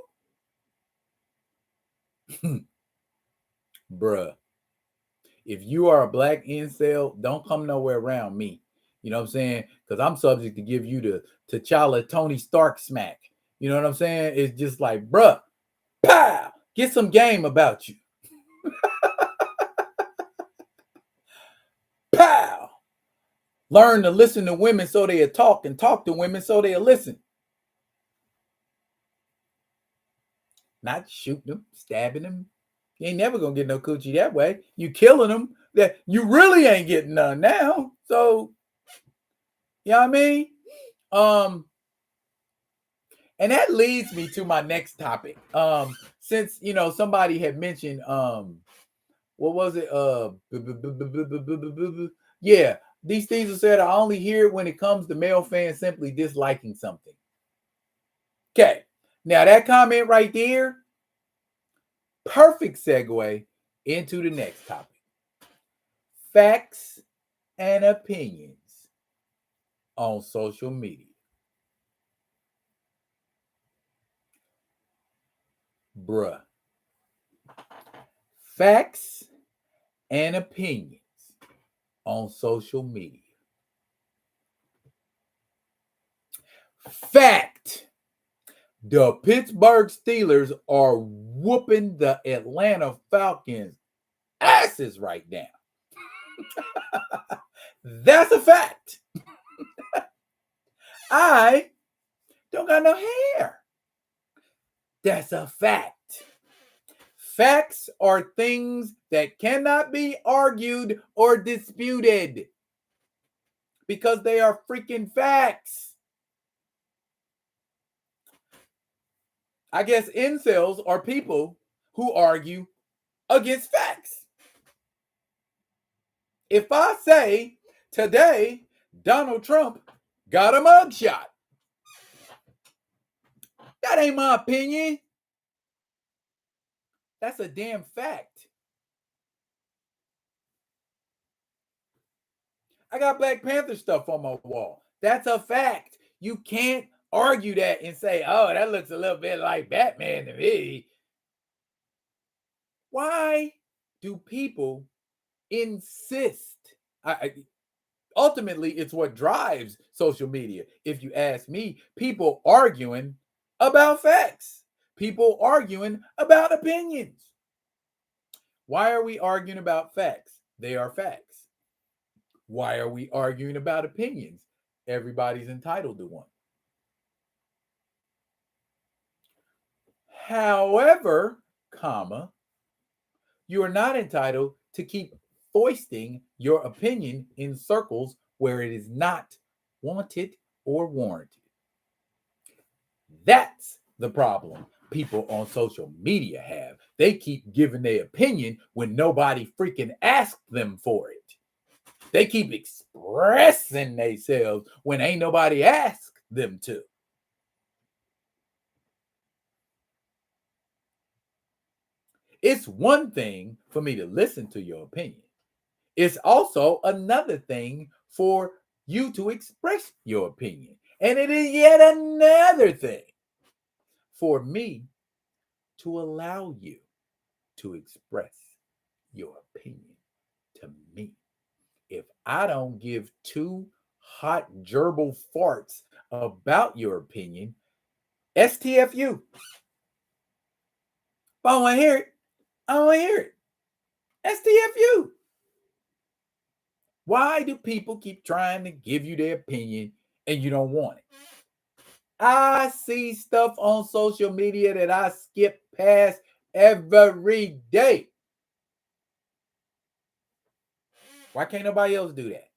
bruh, if you are a black incel, don't come nowhere around me. You know what I'm saying? Because I'm subject to give you the T'Challa Tony Stark smack. You know what I'm saying? It's just like, bruh, pow, get some game about you. Pow. Learn to listen to women so they'll talk, and talk to women so they'll listen. Not shooting them, stabbing them. You ain't never gonna get no coochie that way. You killing them. That you really ain't getting none now. So, you know what I mean? And that leads me to my next topic. Since somebody had mentioned what was it? Yeah, these things are said. I only hear it when it comes to male fans simply disliking something. Okay, now that comment right there, perfect segue into the next topic: facts and opinions on social media. Bruh. Facts and opinions on social media. Fact. The Pittsburgh Steelers are whooping the Atlanta Falcons asses right now. That's a fact. I don't got no hair. That's a fact. Facts are things that cannot be argued or disputed because they are freaking facts. I guess incels are people who argue against facts. If I say today Donald Trump got a mugshot, that ain't my opinion. That's a damn fact. I got Black Panther stuff on my wall. That's a fact. You can't argue that and say, oh, that looks a little bit like Batman to me. Why do people insist? Ultimately, it's what drives social media. If you ask me, people arguing about facts, people arguing about opinions. Why are we arguing about facts? They are facts. Why are we arguing about opinions? Everybody's entitled to one. However, you are not entitled to keep foisting your opinion in circles where it is not wanted or warranted. That's the problem people on social media have. They keep giving their opinion when nobody freaking asked them for it. They keep expressing themselves when ain't nobody asked them to. It's one thing for me to listen to your opinion. It's also another thing for you to express your opinion. And it is yet another thing for me to allow you to express your opinion to me. If I don't give two hot gerbil farts about your opinion, STFU. If I don't want to hear it, I don't want to hear it. STFU. Why do people keep trying to give you their opinion and you don't want it? I see stuff on social media that I skip past every day. Why can't nobody else do that?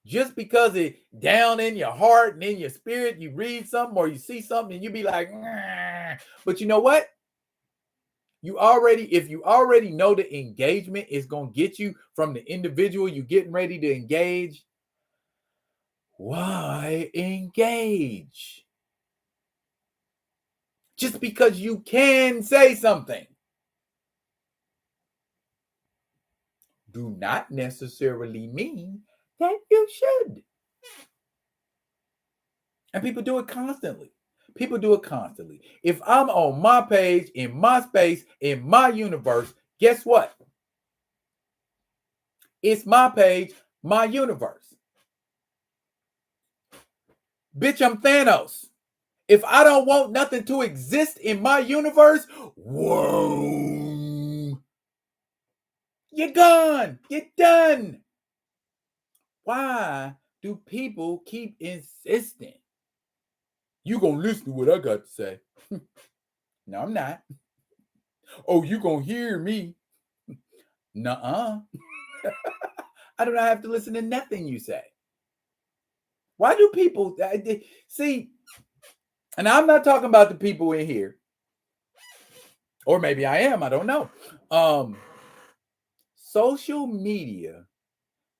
Just because it down in your heart and in your spirit, you read something or you see something and you be like, nah. But you know what? If you already know the engagement is going to get you from the individual you're getting ready to engage, why engage? Just because you can say something do not necessarily mean that you should. And people do it constantly. People do it constantly. If I'm on my page, in my space, in my universe, guess what? It's my page, my universe. Bitch, I'm Thanos. If I don't want nothing to exist in my universe, whoa, you're gone. You're done. Why do people keep insisting? You gonna listen to what I got to say? No, I'm not. Oh, you gonna hear me? Nuh-uh. I do not have to listen to nothing you say. Why do people see? And I'm not talking about the people in here, or maybe I am. I don't know. Social media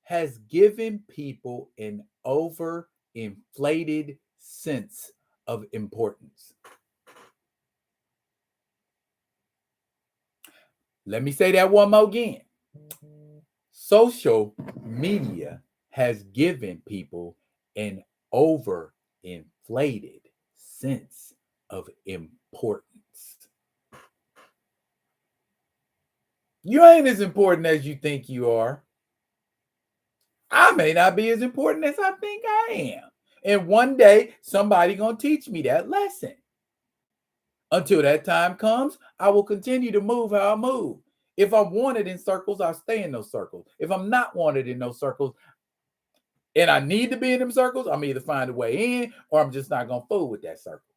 has given people an overinflated sense of importance. Let me say that one more again. Social media has given people an overinflated sense of importance. You ain't as important as you think you are. I may not be as important as I think I am. And one day, somebody gonna teach me that lesson. Until that time comes, I will continue to move how I move. If I'm wanted in circles, I'll stay in those circles. If I'm not wanted in those circles, and I need to be in them circles, I'm either find a way in or I'm just not gonna fool with that circle.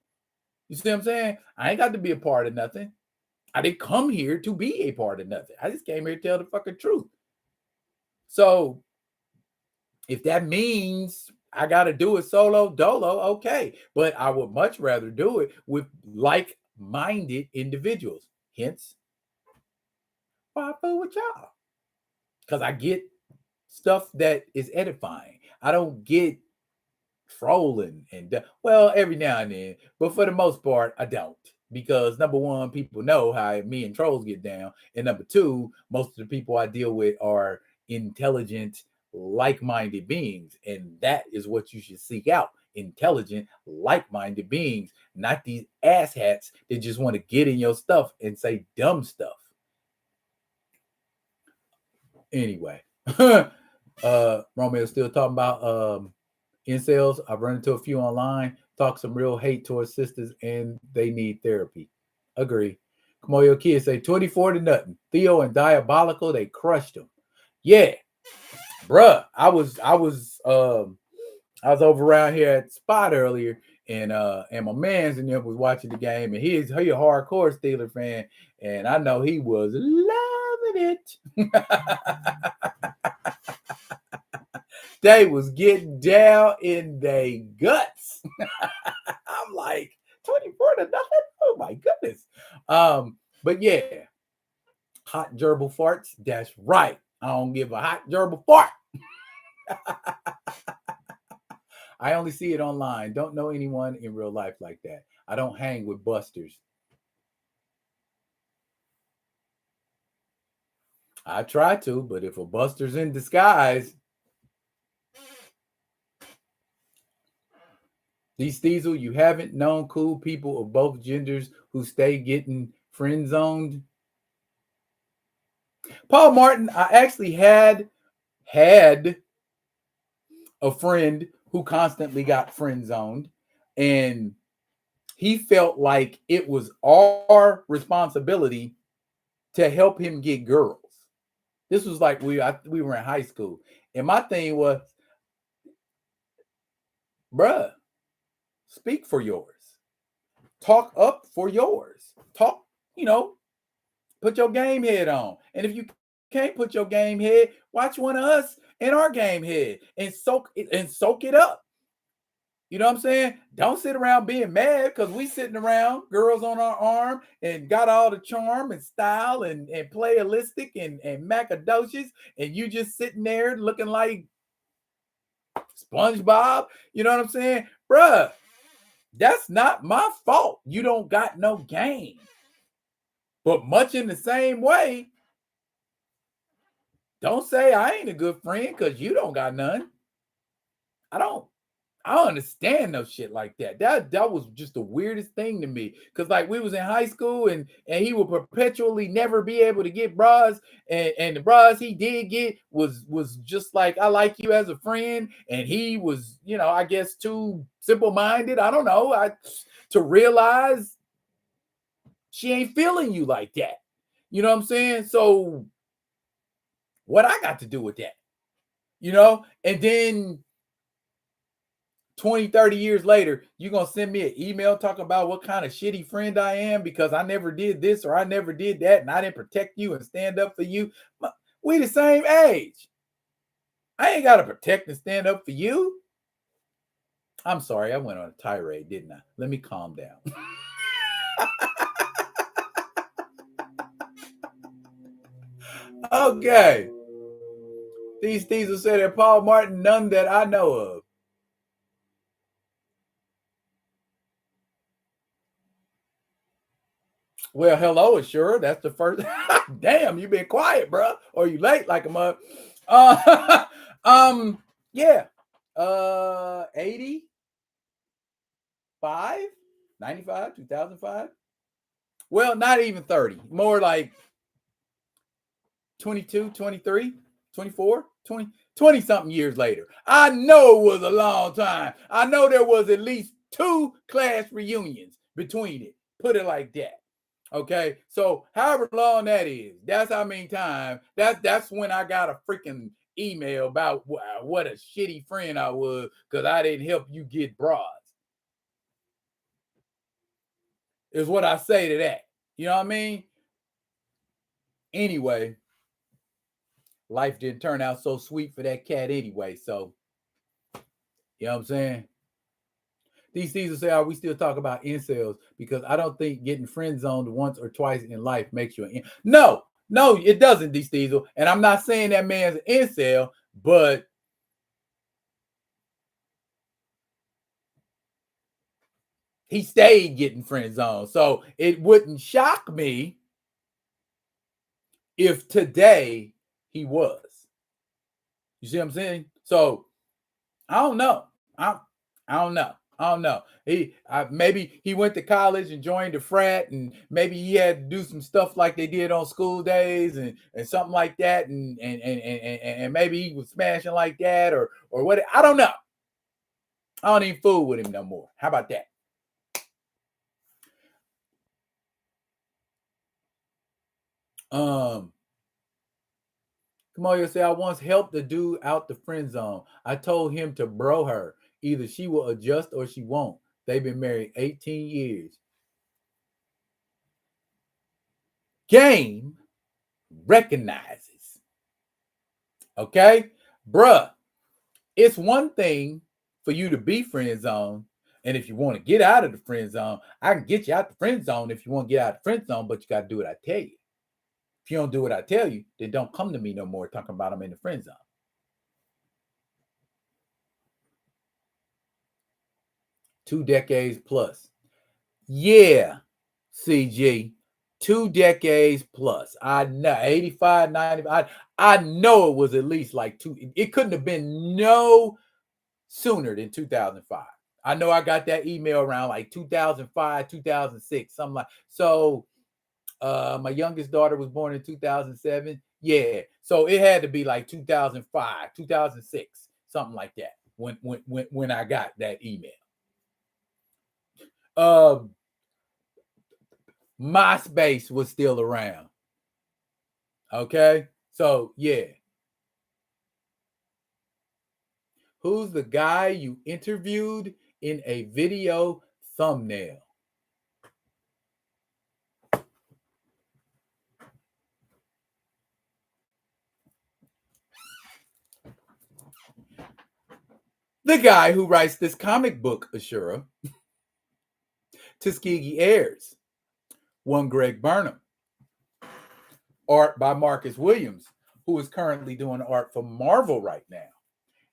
You see what I'm saying? I ain't got to be a part of nothing. I didn't come here to be a part of nothing. I just came here to tell the fucking truth. So if that means I got to do it solo dolo, okay. But I would much rather do it with like-minded individuals. Hence, why I fool with y'all? Because I get stuff that is edifying. I don't get trolling and well, every now and then, but for the most part, I don't. Because number one, people know how me and trolls get down, and number two, most of the people I deal with are intelligent, like-minded beings, and that is what you should seek out: intelligent, like-minded beings, not these asshats that just want to get in your stuff and say dumb stuff. Anyway, Romeo's still talking about incels. I've run into a few online, talk some real hate towards sisters, and they need therapy. Agree. Kamoyo Kids say 24 to nothing. Theo and Diabolical, they crushed them. Yeah, bruh. I was over around here at Spot earlier, and my man's in there was watching the game, and he a hardcore Steeler fan, and I know he was loving it. They was getting down in their guts. I'm like 24 to nothing. Oh my goodness. But yeah, hot gerbil farts. That's right. I don't give a hot gerbil fart. I only see it online. Don't know anyone in real life like that. I don't hang with busters. I try to, but if a buster's in disguise, these Diesel, you haven't known cool people of both genders who stay getting friend zoned. Paul Martin, I actually had a friend who constantly got friend zoned, and he felt like it was our responsibility to help him get girls. This was like we were in high school, and my thing was, bruh, speak for yours. Talk up for yours. Talk, put your game head on. And if you can't put your game head, watch one of us in our game head and soak it up. You know what I'm saying? Don't sit around being mad because we sitting around, girls on our arm, and got all the charm and style and playalistic and macadocious, and you just sitting there looking like SpongeBob. You know what I'm saying? Bruh, that's not my fault. You don't got no game. But much in the same way, don't say I ain't a good friend because you don't got none. I don't. I don't understand no shit like that. That was just the weirdest thing to me. Cause like we was in high school and he would perpetually never be able to get bras. And the bras he did get was just like, I like you as a friend. And he was, I guess too simple-minded. I don't know. To realize she ain't feeling you like that. You know what I'm saying? So what I got to do with that? And then 20, 30 years later, you're going to send me an email talking about what kind of shitty friend I am because I never did this or I never did that and I didn't protect you and stand up for you. We the same age. I ain't got to protect and stand up for you. I'm sorry, I went on a tirade, didn't I? Let me calm down. Okay. These will say that Paul Martin, none that I know of. Well, hello, sure. That's the first. Damn, you been quiet, bro, or you late like a mother. Yeah. 85, 95, 2005. Well, not even 30. More like 22, 23, 24, 20 something years later. I know it was a long time. I know there was at least 2 class reunions between it. Put it like that. Okay, so however long that is, that's how many times. That's when I got a freaking email about what a shitty friend I was because I didn't help you get bras. Is what I say to that. You know what I mean? Anyway, life didn't turn out so sweet for that cat anyway. So, you know what I'm saying? These will say, are we still talking about incels? Because I don't think getting friend zoned once or twice in life makes you an No, it doesn't, D. Steezel. And I'm not saying that man's an incel, but he stayed getting friend zoned. So it wouldn't shock me if today he was. You see what I'm saying? So I don't know. I don't know. I don't know. Maybe he went to college and joined a frat, and maybe he had to do some stuff like they did on school days and something like that, and maybe he was smashing like that or what. I don't know. I don't even fool with him no more. How about that? Come on, you say I once helped the dude out the friend zone. I told him to bro her. Either she will adjust or she won't. They've been married 18 years. Game recognizes. Okay? Bruh, it's one thing for you to be friend zone. And if you want to get out of the friend zone, I can get you out the friend zone if you want to get out of the friend zone, but you got to do what I tell you. If you don't do what I tell you, then don't come to me no more talking about them in the friend zone. 2 decades plus. Yeah, CG. 2 decades plus. I know 85, 95. I know it was at least like 2. It couldn't have been no sooner than 2005. I know I got that email around like 2005, 2006, something like. So my youngest daughter was born in 2007. Yeah. So it had to be like 2005, 2006, something like that when I got that email. MySpace was still around. Okay. So yeah. Who's the guy you interviewed in a video thumbnail? The guy who writes this comic book, Ashura. Tuskegee Airs. One Greg Burnham. Art by Marcus Williams, who is currently doing art for Marvel right now.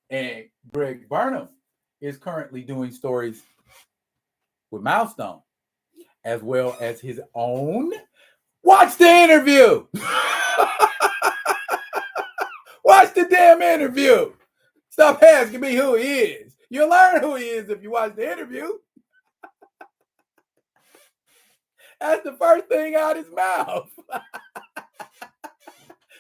And Greg Burnham is currently doing stories with Milestone, as well as his own. Watch the interview. Watch the damn interview. Stop asking me who he is. You'll learn who he is if you watch the interview. That's the first thing out his mouth.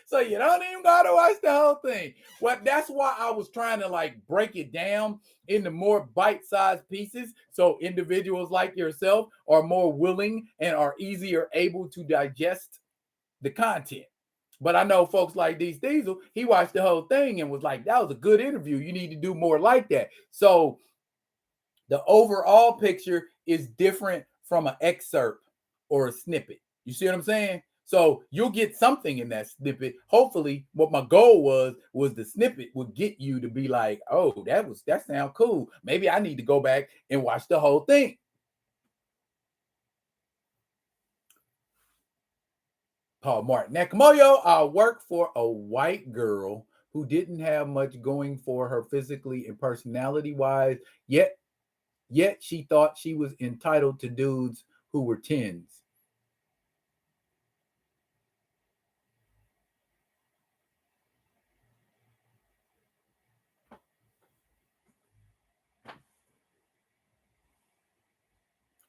So you don't even gotta watch the whole thing. Well, that's why I was trying to like break it down into more bite-sized pieces so individuals like yourself are more willing and are easier able to digest the content. But I know folks like Diesel, he watched the whole thing and was like, that was a good interview. You need to do more like that. So the overall picture is different from an excerpt or a snippet. You see what I'm saying? So you'll get something in that snippet. Hopefully, what my goal was the snippet would get you to be like, oh, that sounds cool. Maybe I need to go back and watch the whole thing. Paul Martin. Nakamoyo, I work for a white girl who didn't have much going for her physically and personality wise, yet she thought she was entitled to dudes who were tens.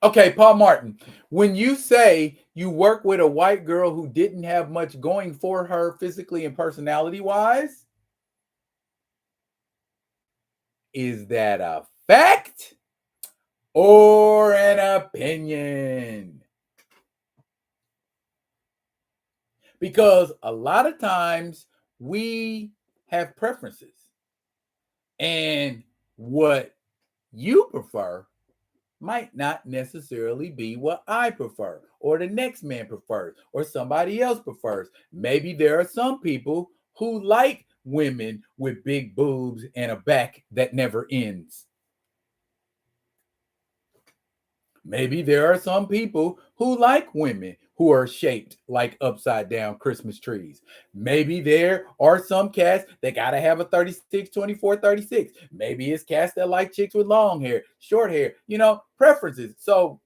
Okay, Paul Martin, when you say you work with a white girl who didn't have much going for her physically and personality wise, is that a fact or an opinion? Because a lot of times we have preferences, and what you prefer might not necessarily be what I prefer, or the next man prefers, or somebody else prefers. Maybe there are some people who like women with big boobs and a back that never ends. Maybe there are some people who like women who are shaped like upside down Christmas trees. Maybe there are some cats that got to have a 36, 24, 36. Maybe it's cats that like chicks with long hair, short hair, preferences. So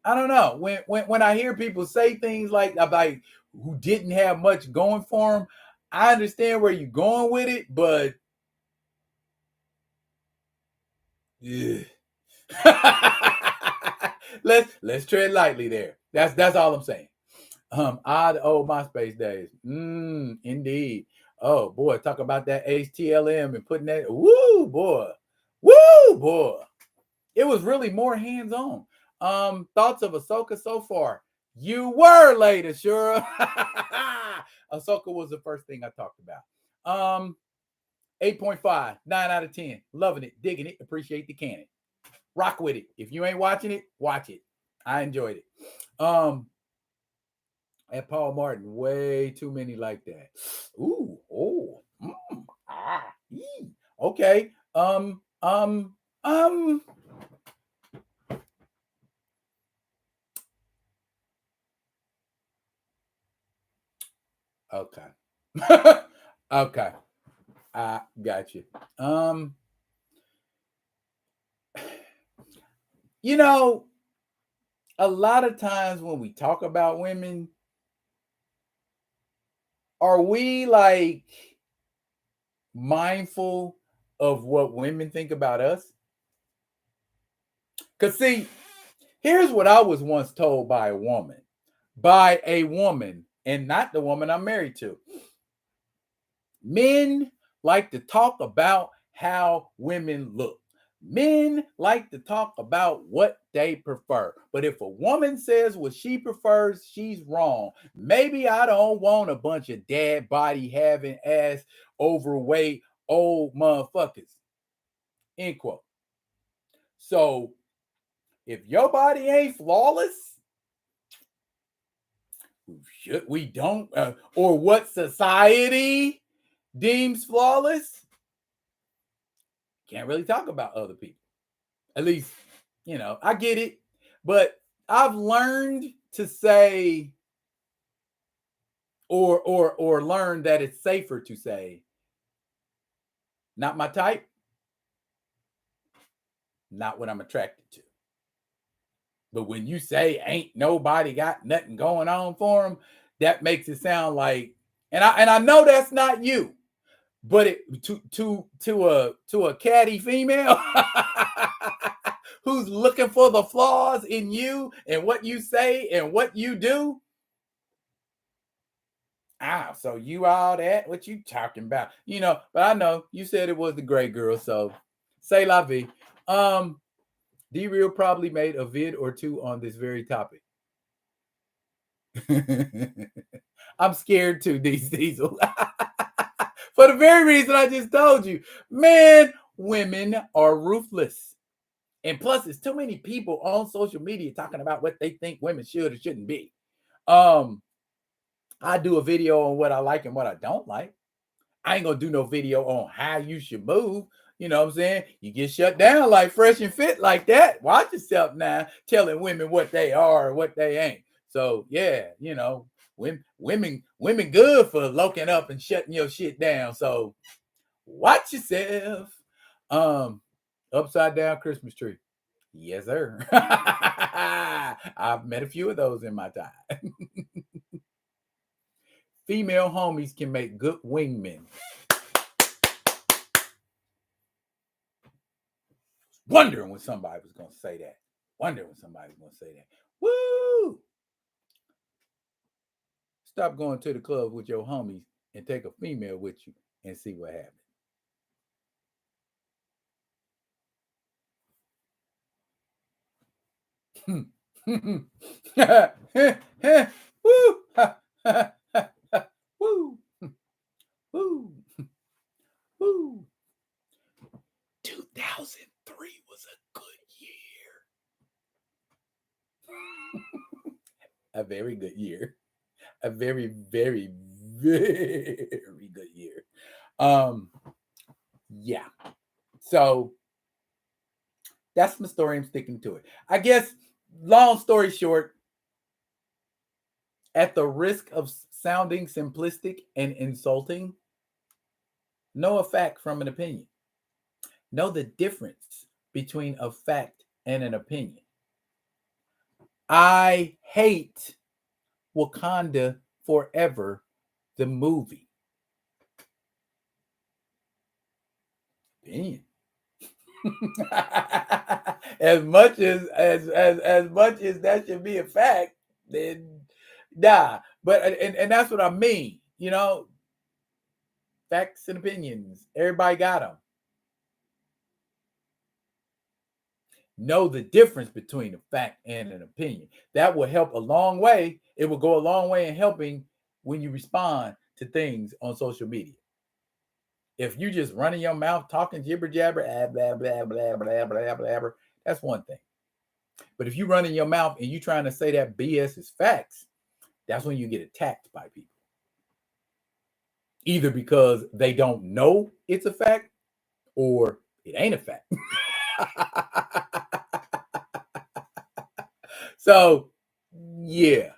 I don't know. When I hear people say things like who didn't have much going for them, I understand where you're going with it, but yeah. let's tread lightly there. That's all I'm saying. Odd old MySpace days. Indeed. Oh boy, talk about that HTLM and putting that. Woo boy. Woo boy. It was really more hands-on. Thoughts of Ahsoka so far. You were late, Ashura. Ahsoka was the first thing I talked about. 8.5, 9 out of 10. Loving it, digging it, appreciate the canon. Rock with it. If you ain't watching it, watch it. I enjoyed it. And Paul Martin, way too many like that. Ooh, oh, okay. Okay. Okay. I got you. A lot of times when we talk about women, are we like mindful of what women think about us? Because, see, here's what I was once told by a woman, and not the woman I'm married to. Men like to talk about how women look. Men like to talk about what they prefer. But if a woman says what she prefers, she's wrong. Maybe I don't want a bunch of dad body having ass overweight old motherfuckers. End quote. So if your body ain't flawless, we don't, or what society deems flawless, can't really talk about other people. At least, I get it, but I've learned to say, or learned that it's safer to say, not my type, not what I'm attracted to. But when you say ain't nobody got nothing going on for them, that makes it sound like, and I know that's not you, but to a catty female who's looking for the flaws in you and what you say and what you do. So you all that? What you talking about? But I know you said it was the gray girl, so say la vie. D-Real probably made a vid or two on this very topic. I'm scared too, Diesel. For the very reason I just told you. Man, women are ruthless. And plus, there's too many people on social media talking about what they think women should or shouldn't be. I do a video on what I like and what I don't like. I ain't gonna do no video on how you should move. You know what I'm saying? You get shut down like Fresh and Fit like that. Watch yourself now, telling women what they are or what they ain't. So yeah, women good for looking up and shutting your shit down. So watch yourself. Upside down Christmas tree. Yes, sir. I've met a few of those in my time. Female homies can make good wingmen. Wondering when somebody was going to say that. Woo! Stop going to the club with your homies and take a female with you and see what happens. Woo! Woo! Woo! Woo! 2003 was a good year. A very good year. A very, very, very good year. Yeah. So that's my story. I'm sticking to it. I guess, long story short, at the risk of sounding simplistic and insulting, know a fact from an opinion. Know the difference between a fact and an opinion. I hate Wakanda Forever, the movie. Opinion. as much as that should be a fact, then nah. But and that's what I mean. Facts and opinions. Everybody got them. Know the difference between a fact and an opinion. That will help a long way. It will go a long way in helping when you respond to things on social media. If you just running your mouth, talking jibber jabber, blah, blah, blah, blah, blah, blah, blah, that's one thing. But if you run in your mouth and you trying to say that BS is facts, that's when you get attacked by people. Either because they don't know it's a fact or it ain't a fact. So, yeah.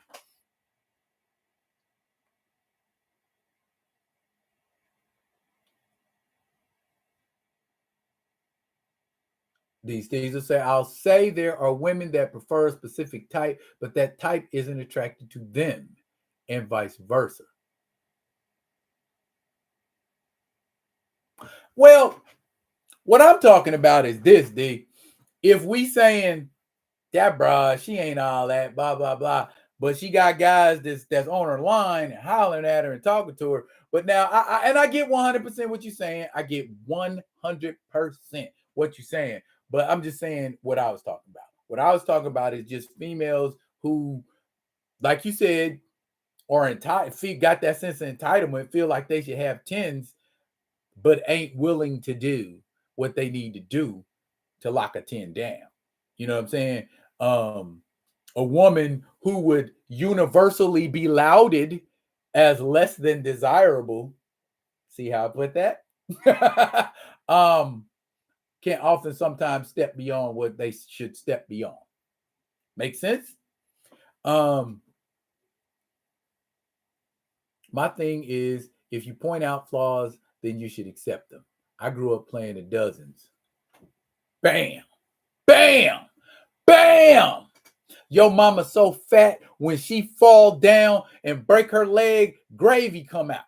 These will say, I'll say there are women that prefer a specific type, but that type isn't attracted to them, and vice versa. Well, what I'm talking about is this, D. If we saying that bruh, she ain't all that, blah, blah, blah, but she got guys that's on her line and hollering at her and talking to her. But now, I get 100% what you're saying. I get 100% what you're saying. But I'm just saying what I was talking about. What I was talking about is just females who, like you said, are entitled, got that sense of entitlement, feel like they should have tens, but ain't willing to do what they need to do to lock a 10 down. You know what I'm saying? A woman who would universally be lauded as less than desirable, see how I put that? Can often sometimes step beyond what they should step beyond. Make sense? My thing is, if you point out flaws, then you should accept them. I grew up playing the dozens. Bam, bam, bam. Your mama so fat, when she fall down and break her leg, gravy come out.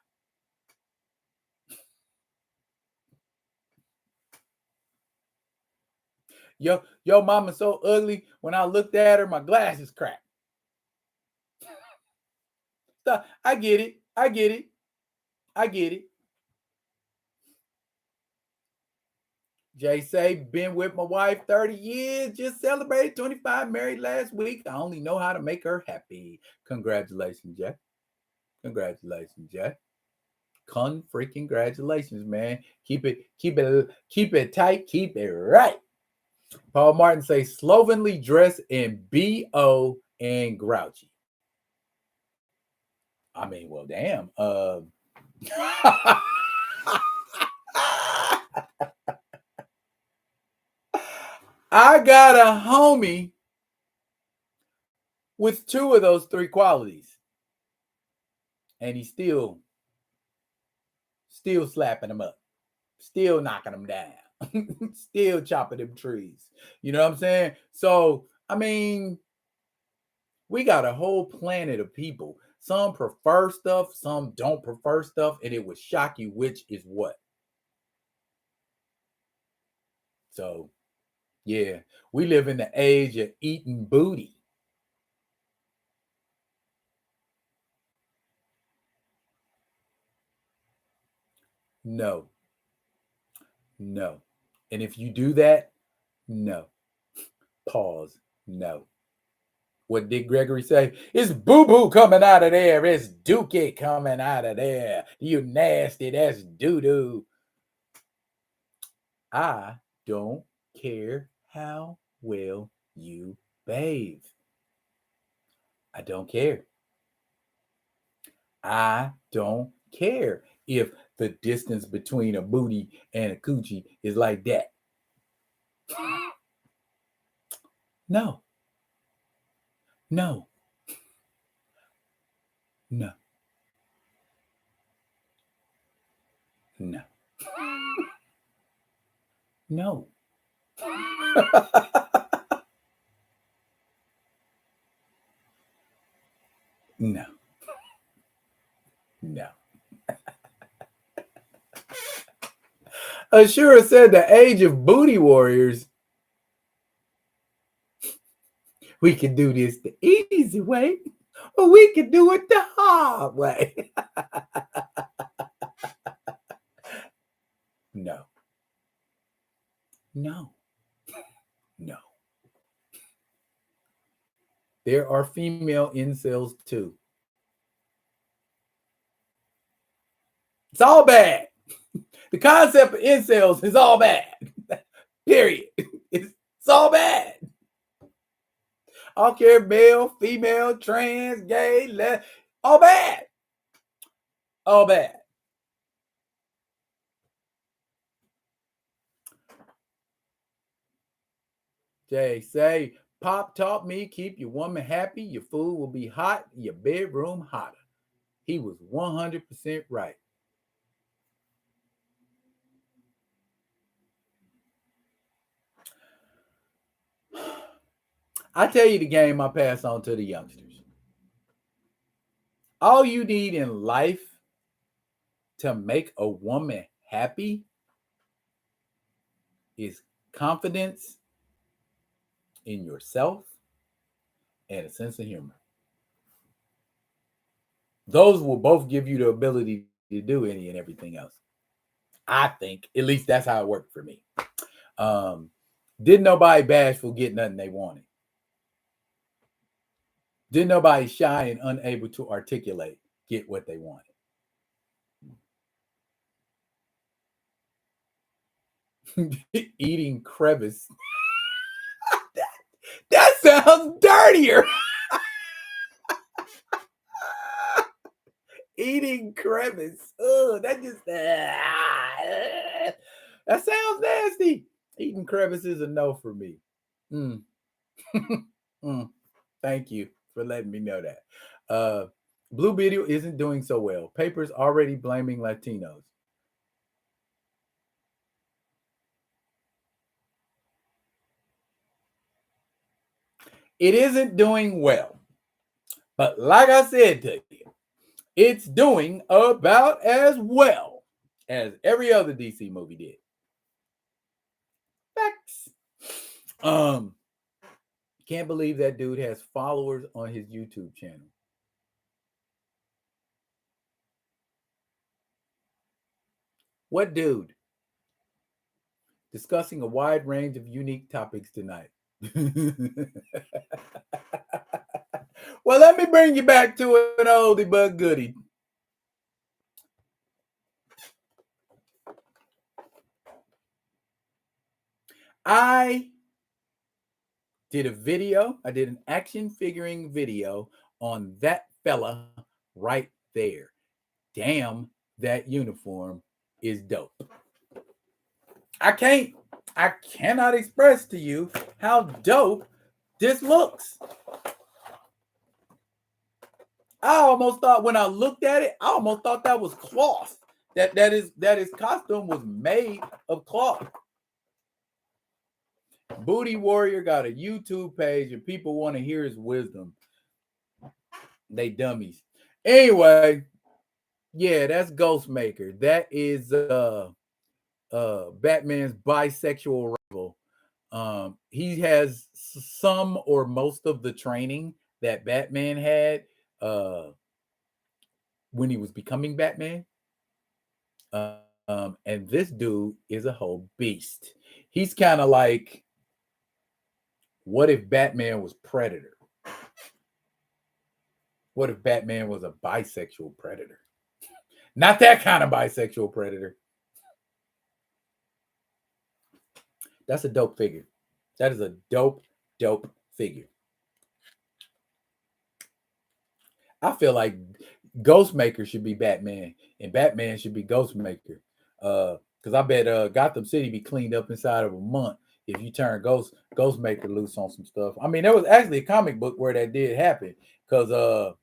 Yo mama so ugly. When I looked at her, my glasses cracked. So I get it. I get it. I get it. Jay say, been with my wife 30 years, just celebrated 25, married last week. I only know how to make her happy. Congratulations, Jay. Congratulations, Jay. Freaking congratulations, man. Keep it tight, keep it right. Paul Martin say slovenly dress and BO and grouchy. I mean, well, damn. I got a homie with two of those three qualities. And he's still slapping them up, still knocking them down, still chopping them trees. You know what I'm saying? So, I mean, we got a whole planet of people. Some prefer stuff, some don't prefer stuff, and it would shock you which is what. So, yeah, we live in the age of eating booty. No. No. And if you do that, no. Pause. No. What did Gregory say? It's boo-boo coming out of there. It's dookie coming out of there. You nasty. That's doo-doo. I don't care how well you bathe. I don't care. I don't care if the distance between a booty and a coochie is like that. No. No. No. No. No. No. No. Ashura said the age of booty warriors. We can do this the easy way, or we can do it the hard way. No. No. No. There are female incels too. It's all bad. The concept of incels is all bad. Period. It's all bad. I don't care, male, female, trans, gay, all bad. All bad. Jay say, Pop taught me keep your woman happy, your food will be hot, your bedroom hotter. He was 100% right. I tell you the game I pass on to the youngsters. All you need in life to make a woman happy is confidence in yourself and a sense of humor. Those will both give you the ability to do any and everything else. I think, at least that's how it worked for me. Didn't nobody bashful get nothing they wanted. Didn't nobody shy and unable to articulate get what they wanted. Eating crevice. that sounds dirtier. Eating crevice. Oh, that just that sounds nasty. Eating crevice is a no for me. Thank you for letting me know that. Blue Beetle isn't doing so well. Papers already blaming Latinos. It isn't doing well. But like I said to you, it's doing about as well as every other DC movie did. Facts. Um, can't believe that dude has followers on his YouTube channel. What dude? Discussing a wide range of unique topics tonight. Well, let me bring you back to an oldie but goodie. I did a video. I did an action figuring video on that fella right there. Damn, that uniform is dope. I cannot express to you how dope this looks. I almost thought when I looked at it, I almost thought that was cloth. That his costume was made of cloth. Booty Warrior got a YouTube page and people want to hear his wisdom. They dummies. Anyway, yeah, that's Ghostmaker. That is Batman's bisexual rival. He has some or most of the training that Batman had when he was becoming Batman. And this dude is a whole beast. He's kind of like, what if Batman was Predator? What if Batman was a bisexual predator? Not that kind of bisexual predator. That's a dope figure. That is a dope figure. I feel like Ghostmaker should be Batman and Batman should be Ghostmaker. Because I bet Gotham City be cleaned up inside of a month if you turn Ghostmaker loose on some stuff. I mean, there was actually a comic book where that did happen because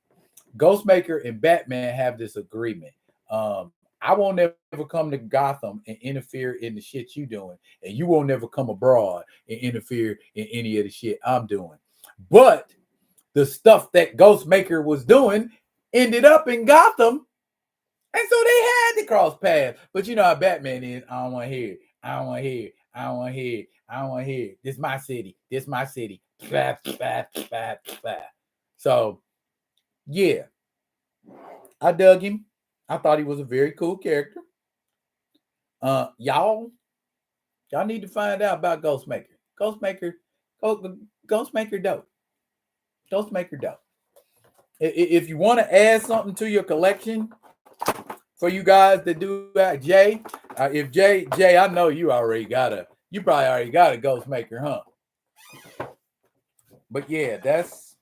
Ghostmaker and Batman have this agreement. I won't never come to Gotham and interfere in the shit you doing, and you won't never come abroad and interfere in any of the shit I'm doing. But the stuff that Ghostmaker was doing ended up in Gotham, and so they had to cross paths. But you know how Batman is. I don't want to hear it. I don't want to hear it. I don't want to hear it. I don't want to hear it. This my city. This my city. So, yeah. I dug him. I thought he was a very cool character. Y'all need to find out about Ghostmaker. Ghostmaker dope. Ghostmaker dope. If you want to add something to your collection for you guys that do that, Jay, if Jay, I know you probably already got a Ghostmaker, huh? But yeah, that's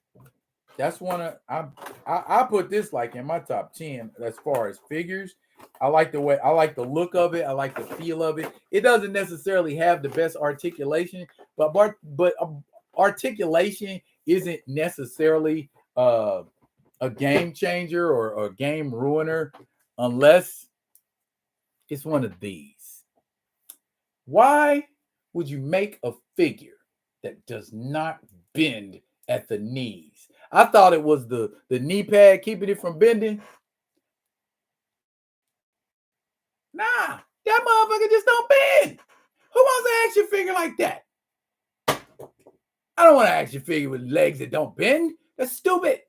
one of I put this like in my top 10 as far as figures. I like the look of it. I like the feel of it. It doesn't necessarily have the best articulation, but articulation isn't necessarily a game changer or a game ruiner unless it's one of these. Why would you make a figure that does not bend at the knees? I thought it was the knee pad keeping it from bending. Nah, that motherfucker just don't bend. Who wants an action figure like that? I don't want an action figure with legs that don't bend. That's stupid.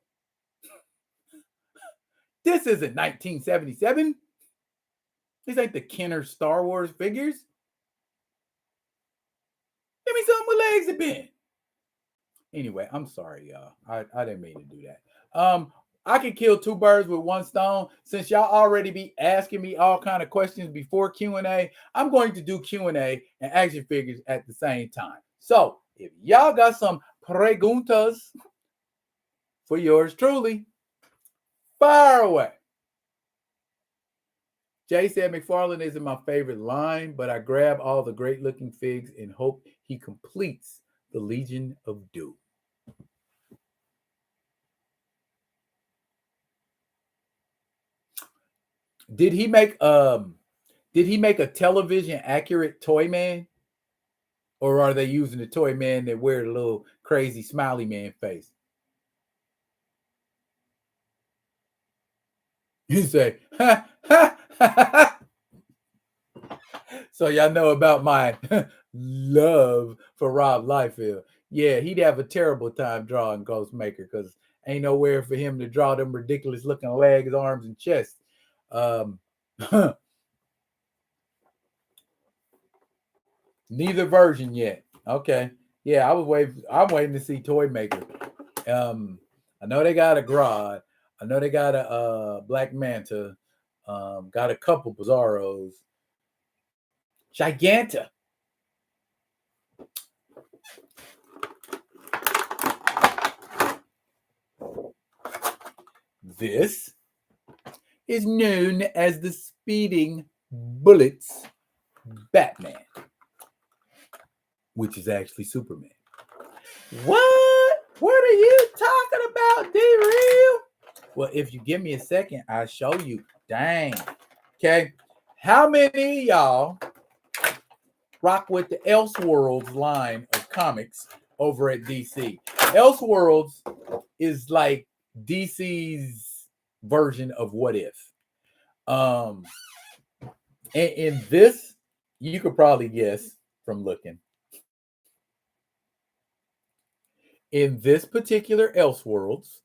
This isn't 1977. These ain't the Kenner Star Wars figures. Give me something with legs that bend. Anyway, I'm sorry, y'all. I didn't mean to do that. I could kill two birds with one stone. Since y'all already be asking me all kind of questions before Q&A, I'm going to do Q&A and action figures at the same time. So if y'all got some preguntas for yours truly, fire away. Jay said McFarlane isn't my favorite line, but I grab all the great looking figs and hope he completes the Legion of Doom. Did he make a television accurate Toy Man? Or are they using the Toy Man that wear the little crazy smiley man face? He say, ha, ha, ha, ha. So y'all know about my love for Rob Liefeld. Yeah, he'd have a terrible time drawing Ghostmaker because ain't nowhere for him to draw them ridiculous looking legs, arms, and chest. Um, neither version yet. Okay. Yeah, I'm waiting to see Toy Maker. I know they got a Grodd. I know they got a Black Manta. Got a couple Bizarros. Giganta. This is known as the Speeding Bullets Batman, which is actually Superman. What? What are you talking about, D-Real? Well, if you give me a second, I'll show you. Dang. Okay. How many of y'all rock with the Elseworlds line of comics over at DC? Elseworlds is like DC's version of What If. And in this, you could probably guess from looking. In this particular Elseworlds,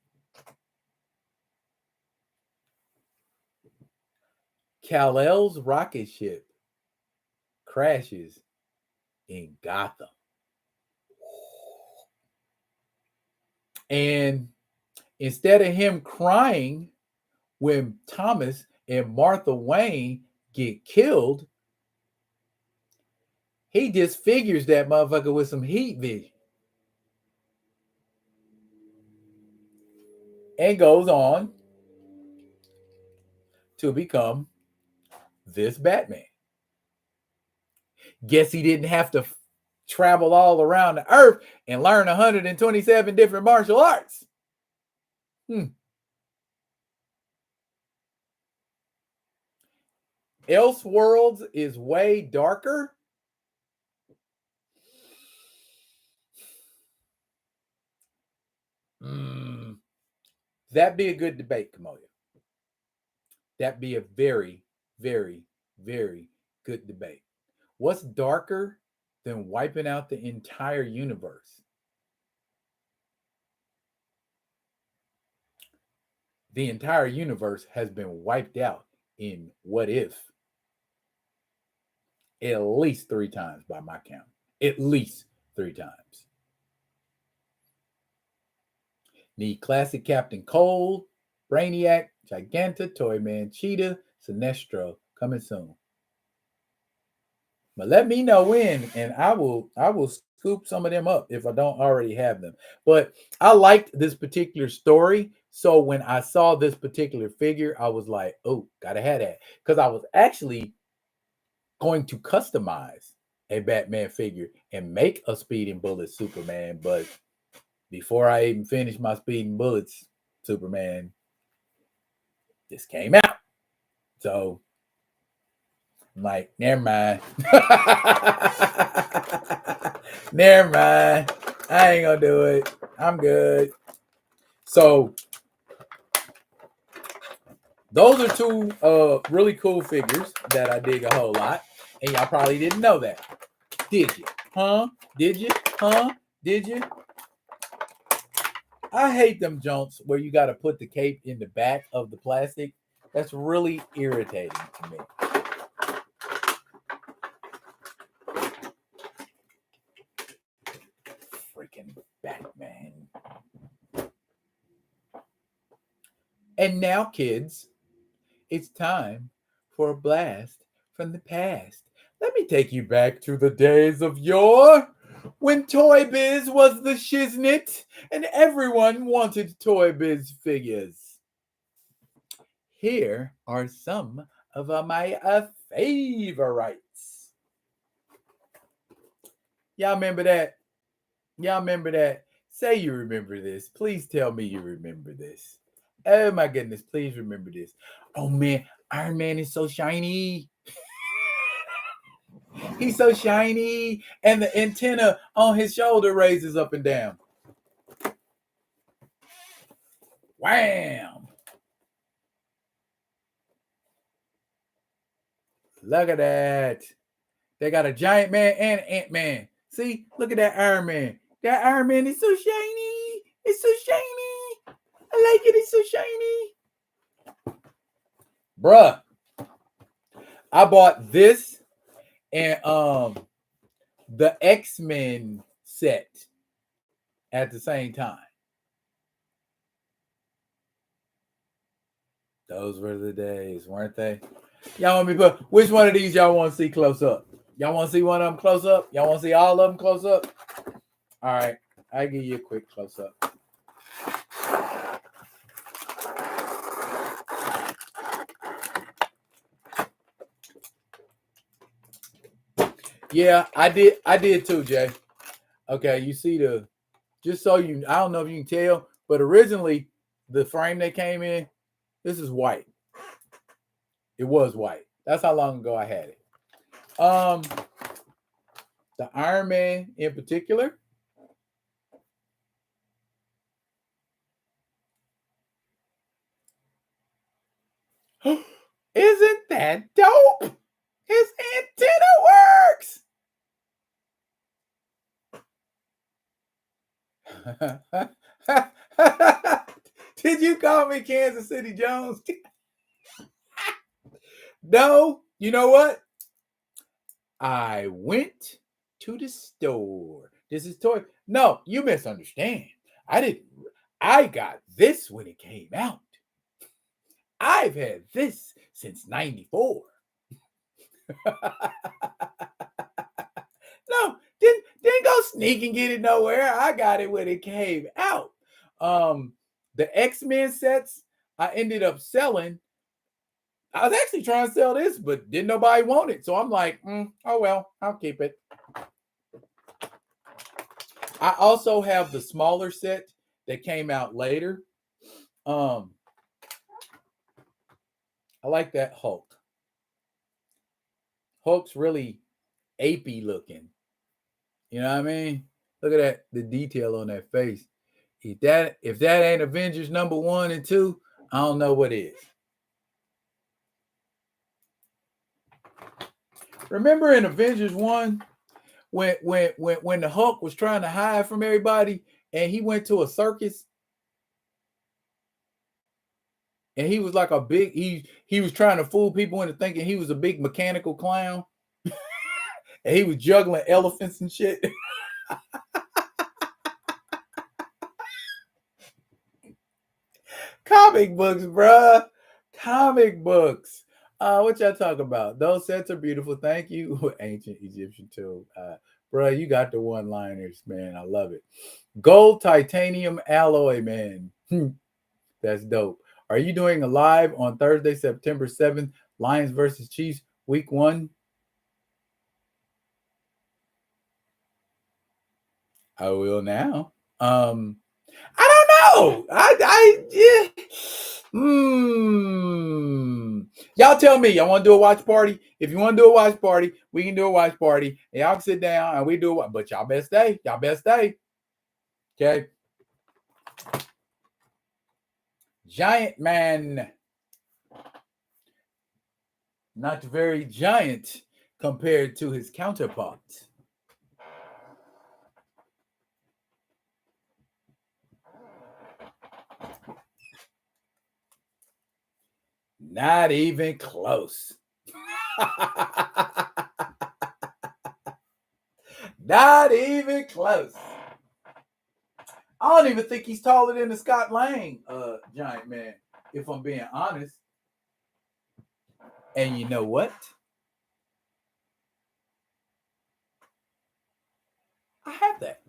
Kal-El's rocket ship crashes in Gotham. And instead of him crying when Thomas and Martha Wayne get killed, he disfigures that motherfucker with some heat vision and goes on to become this Batman. Guess he didn't have to travel all around the earth and learn 127 different martial arts. Elseworlds is way darker. That'd be a good debate, Kamoya. That'd be a very, very, very good debate. What's darker than wiping out the entire universe? The entire universe has been wiped out in What If at least 3 times by my count. At least 3 times. Need classic Captain Cold, Brainiac, Giganta, Toyman, Cheetah, Sinestro coming soon. But let me know when, and I will scoop some of them up if I don't already have them. But I liked this particular story, so when I saw this particular figure, I was like, "Oh, gotta have that," because I was actually going to customize a Batman figure and make a Speeding Bullets Superman, but before I even finished my Speeding Bullets Superman, this came out. So I'm like, never mind. Never mind. I ain't gonna do it. I'm good. So those are 2 really cool figures that I dig a whole lot. And y'all probably didn't know that. Did you? Huh? Did you? Huh? Did you? I hate them jonts where you got to put the cape in the back of the plastic. That's really irritating to me. Freaking Batman. And now, kids, it's time for a blast from the past. Let me take you back to the days of yore, when Toy Biz was the shiznit and everyone wanted Toy Biz figures. Here are some of my favorites. Y'all remember that? Y'all remember that? Say you remember this. Please tell me you remember this. Oh my goodness, please remember this. Oh man, Iron Man is so shiny. He's so shiny. And the antenna on his shoulder raises up and down. Wham! Look at that. They got a giant man and an Ant-Man. See, look at that Iron Man. That Iron Man is so shiny. It's so shiny. I like it. It's so shiny. Bruh, I bought this and the X-Men set at the same time. Those were the days, weren't they? Y'all want me to put which one of these y'all want to see close up? Y'all want to see one of them close up? Y'all want to see all of them close up? All right, I'll give you a quick close up. Yeah, I did too, Jay. Okay, you see the just so you I don't know if you can tell, but originally the frame they came in, this is white. It was white. That's how long ago I had it. The Iron Man in particular. Isn't that dope? His antenna works. Did you call me Kansas City Jones? No, you know what? I went to the store. This is toy. No, you misunderstand. I got this when it came out. I've had this since 94. No, didn't go sneak and get it nowhere. I got it when it came out. The X-Men sets I ended up selling. I was actually trying to sell this, but didn't nobody want it. So I'm like, oh well, I'll keep it. I also have the smaller set that came out later. I like that Hulk. Hulk's really apey looking. You know what I mean? Look at that, the detail on that face. If that ain't Avengers number 1 and 2, I don't know what is. Remember in Avengers 1 when the Hulk was trying to hide from everybody and he went to a circus and he was like a big he was trying to fool people into thinking he was a big mechanical clown and he was juggling elephants and shit. Comic books, bruh. Comic books. What y'all talking about? Those sets are beautiful. Thank you. Ancient Egyptian too. Bruh, you got the one-liners, man. I love it. Gold titanium alloy, man. That's dope. Are you doing a live on Thursday, September 7th? Lions versus Chiefs, week 1? I will now. I don't know. Y'all tell me. Y'all want to do a watch party? If you want to do a watch party, we can do a watch party. And y'all can sit down and we do it. But y'all best stay. Y'all best stay. Okay. Giant man. Not very giant compared to his counterpart. Not even close. Not even close. I don't even think he's taller than the Scott Lang giant man, if I'm being honest. And you know what? I have that.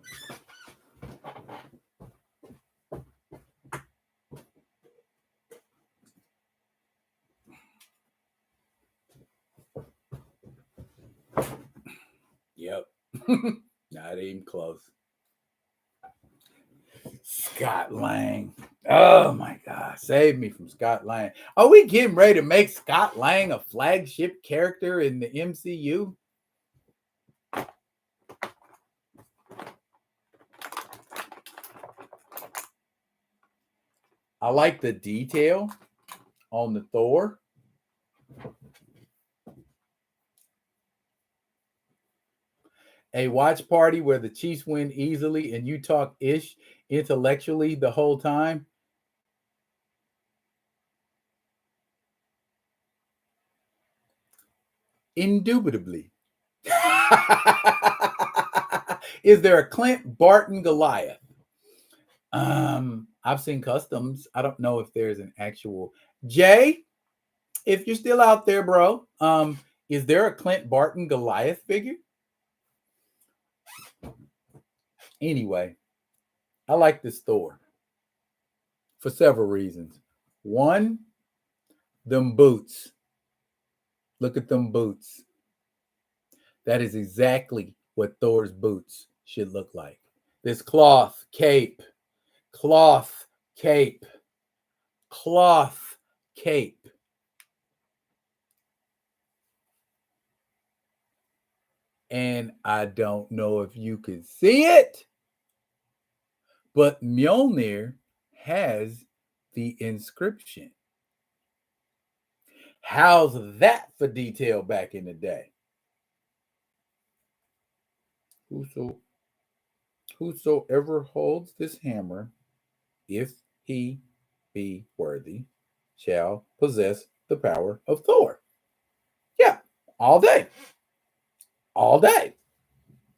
Yep. Not even close. Scott Lang. Oh my God. Save me from Scott Lang. Are we getting ready to make Scott Lang a flagship character in the MCU? I like the detail on the Thor. A watch party where the Chiefs win easily and you talk ish intellectually the whole time. Indubitably. Is there a Clint Barton Goliath? I've seen customs. I don't know if there's an actual Jay. If you're still out there, bro, is there a Clint Barton Goliath figure? Anyway, I like this Thor for several reasons. One, them boots. Look at them boots. That is exactly what Thor's boots should look like. This cloth cape, cloth cape, cloth cape. And I don't know if you can see it, but Mjolnir has the inscription. How's that for detail back in the day? Whosoever holds this hammer, if he be worthy, shall possess the power of Thor. Yeah, all day. All day.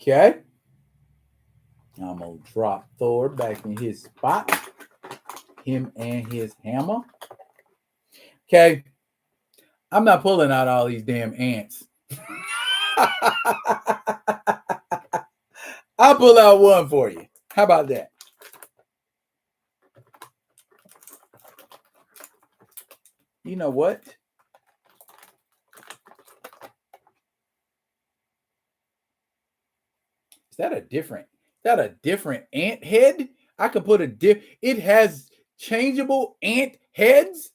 Okay. I'm going to drop Thor back in his spot. Him and his hammer. Okay. I'm not pulling out all these damn ants. I'll pull out one for you. How about that? You know what? Is that a different ant head? I could put it has changeable ant heads.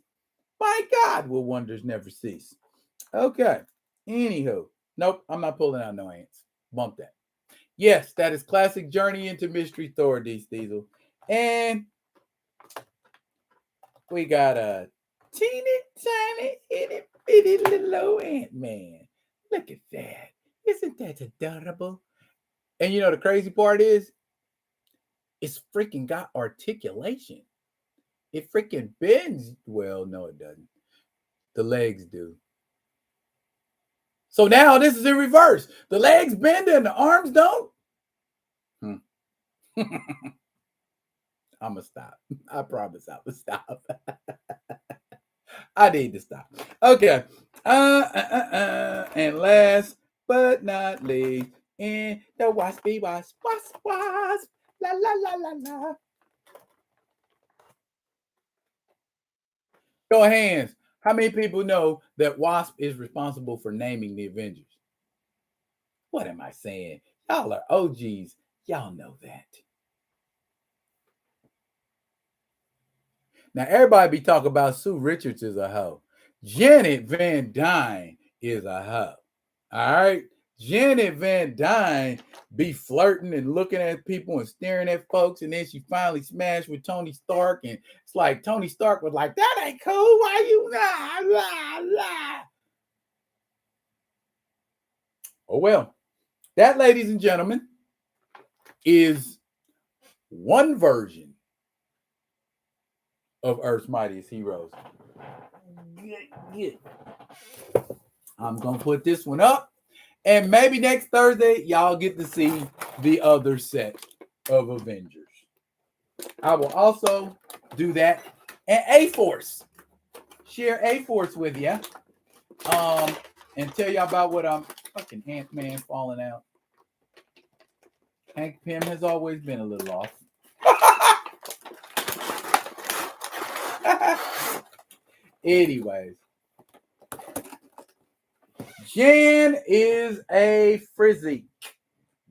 My God, will wonders never cease. Okay. Anywho, nope, I'm not pulling out no ants. Bump that. Yes, that is classic Journey into Mystery Thor, D. Diesel. And we got a teeny tiny itty bitty little Ant-Man. Look at that. Isn't that adorable? And you know the crazy part is, it's freaking got articulation. It freaking bends. Well, no, it doesn't. The legs do. So now this is in reverse. The legs bend and the arms don't. I'm going to stop. I promise I will stop. I need to stop. Okay. And last but not least, in the waspy wasp. La la la la la. Show of hands. How many people know that Wasp is responsible for naming the Avengers? What am I saying? Y'all are OGs. Y'all know that. Now, everybody be talking about Sue Richards is a hoe. Janet Van Dyne is a hoe. All right? Janet Van Dyne be flirting and looking at people and staring at folks, and then she finally smashed with Tony Stark, and it's like Tony Stark was like, that ain't cool. Why you not? Oh, well. That, ladies and gentlemen, is one version of Earth's Mightiest Heroes. I'm going to put this one up. And maybe next Thursday, y'all get to see the other set of Avengers. I will also do that. And A-Force. Share A-Force with you. And tell y'all about what I'm fucking Ant-Man falling out. Hank Pym has always been a little off. Anyways. Jan is a frizzy.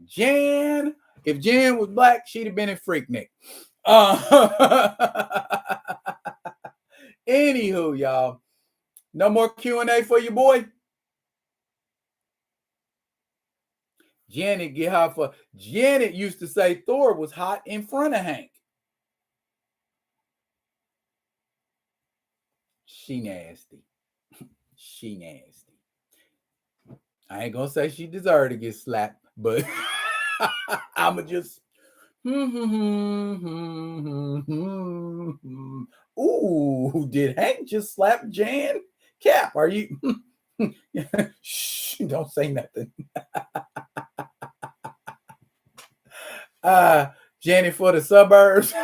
Jan, if Jan was black, she'd have been in Freaknik. Anywho, y'all. No more Q&A for you, boy. Janet get hot for. Janet used to say Thor was hot in front of Hank. She nasty. She nasty. I ain't gonna say she deserved to get slapped, but I'ma just ooh, did Hank just slap Jan? Cap, are you shh, don't say nothing. Janet for the suburbs.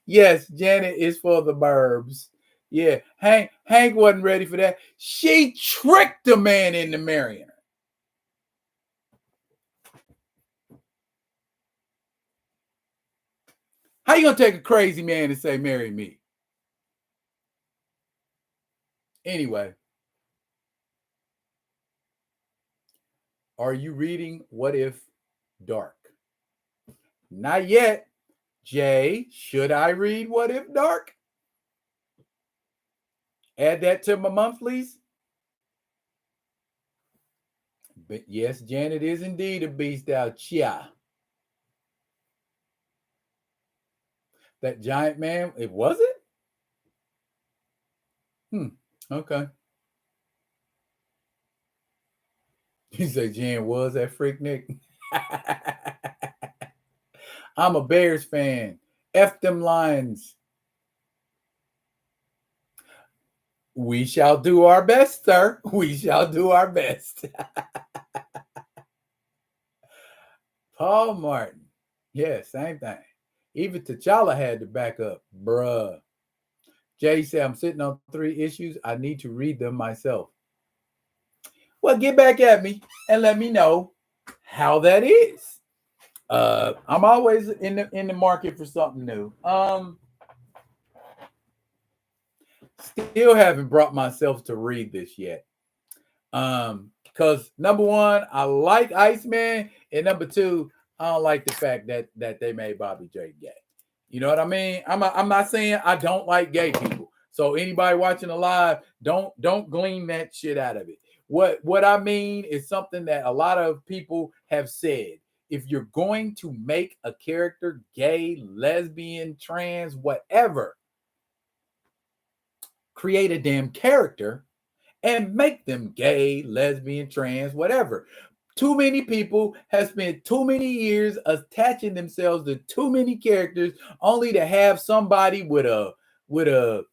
Yes, Janet is for the burbs. Yeah, Hank wasn't ready for that. She tricked the man into marrying her. How you gonna take a crazy man and say marry me? Anyway, are you reading What If Dark? Not yet. Jay, should I read What If Dark? Add that to my monthlies. But yes, Janet is indeed a beast out here. That giant man, it was it? Okay. He said Jan was that freak Nick. I'm a Bears fan. F them Lions. We shall do our best, sir. We shall do our best. Paul Martin. Yeah, same thing. Even T'Challa had to back up. Bruh. Jay said, I'm sitting on 3 issues. I need to read them myself. Well, get back at me and let me know how that is. I'm always in the market for something new. Still haven't brought myself to read this yet. Because number one, I like Iceman, and number two, I don't like the fact that they made Bobby J gay. You know what I mean? I'm not saying I don't like gay people. So anybody watching the live, don't glean that shit out of it. What I mean is something that a lot of people have said. If you're going to make a character gay, lesbian, trans, whatever, create a damn character and make them gay, lesbian, trans, whatever. Too many people have spent too many years attaching themselves to too many characters only to have somebody with a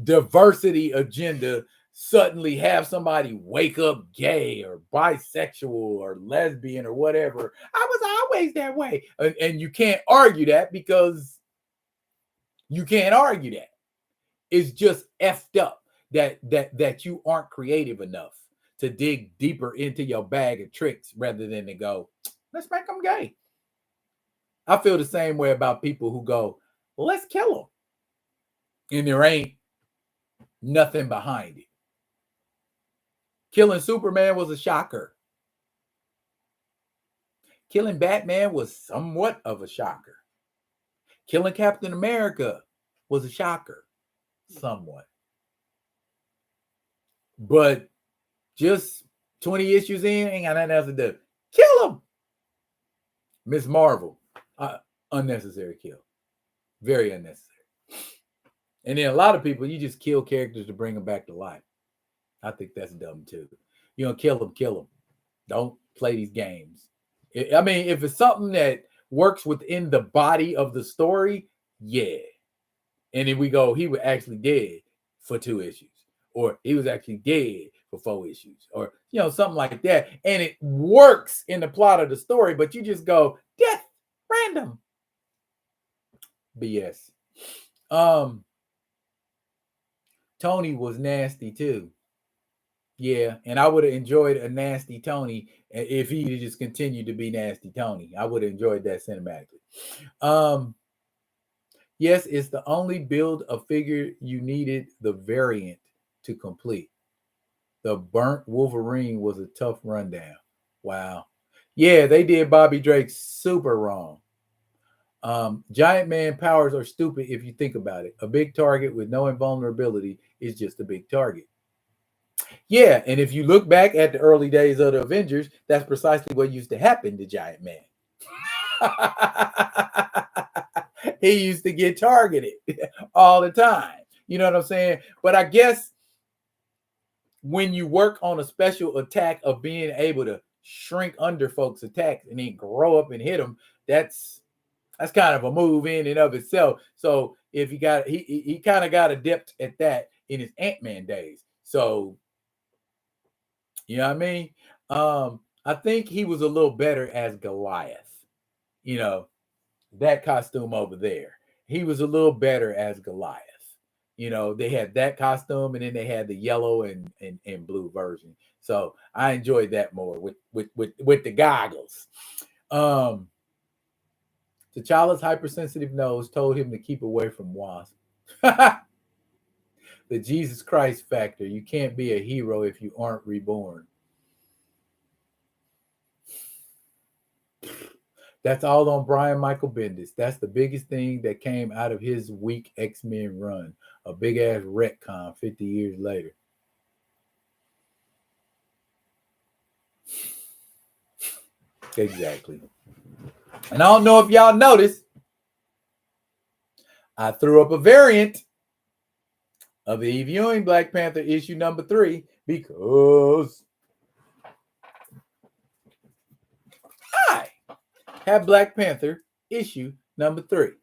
diversity agenda suddenly have somebody wake up gay or bisexual or lesbian or whatever. I was always that way. And you can't argue that because you can't argue that. It's just effed up that you aren't creative enough to dig deeper into your bag of tricks rather than to go, let's make them gay. I feel the same way about people who go, well, let's kill them. And there ain't nothing behind it. Killing Superman was a shocker. Killing Batman was somewhat of a shocker. Killing Captain America was a shocker, somewhat. But just 20 issues in, ain't got nothing else to do. Kill him. Miss Marvel, unnecessary kill. Very unnecessary. And then a lot of people, you just kill characters to bring them back to life. I think that's dumb too. You don't kill them, kill them. Don't play these games. I mean, if it's something that works within the body of the story, yeah. And then we go, he was actually dead for 2 issues. Or he was actually dead for 4 issues. Or, something like that. And it works in the plot of the story, but you just go, death, random. BS. Tony was nasty too. Yeah, and I would have enjoyed a nasty Tony if he just continued to be nasty Tony. I would have enjoyed that cinematically. Yes, it's the only build of figure you needed the variant to complete. The burnt Wolverine was a tough rundown. Wow. Yeah, they did Bobby Drake super wrong. Giant man powers are stupid if you think about it. A big target with no invulnerability is just a big target. Yeah, and if you look back at the early days of the Avengers, that's precisely what used to happen to Giant Man. He used to get targeted all the time. You know what I'm saying? But I guess when you work on a special attack of being able to shrink under folks' attacks and then grow up and hit them, that's kind of a move in and of itself. So if he got he kind of got adept at that in his Ant-Man days. So you know what I mean? I think he was a little better as Goliath. You know, that costume over there. He was a little better as Goliath. You know, they had that costume and then they had the yellow and blue version. So I enjoyed that more with the goggles. T'Challa's hypersensitive nose told him to keep away from Wasp. The Jesus Christ factor. You can't be a hero if you aren't reborn. That's all on Brian Michael Bendis. That's the biggest thing that came out of his weak X-Men run. A big-ass retcon 50 years later. Exactly. And I don't know if y'all noticed, I threw up a variant of the Viewing Black Panther issue number 3 because I have Black Panther issue number 3.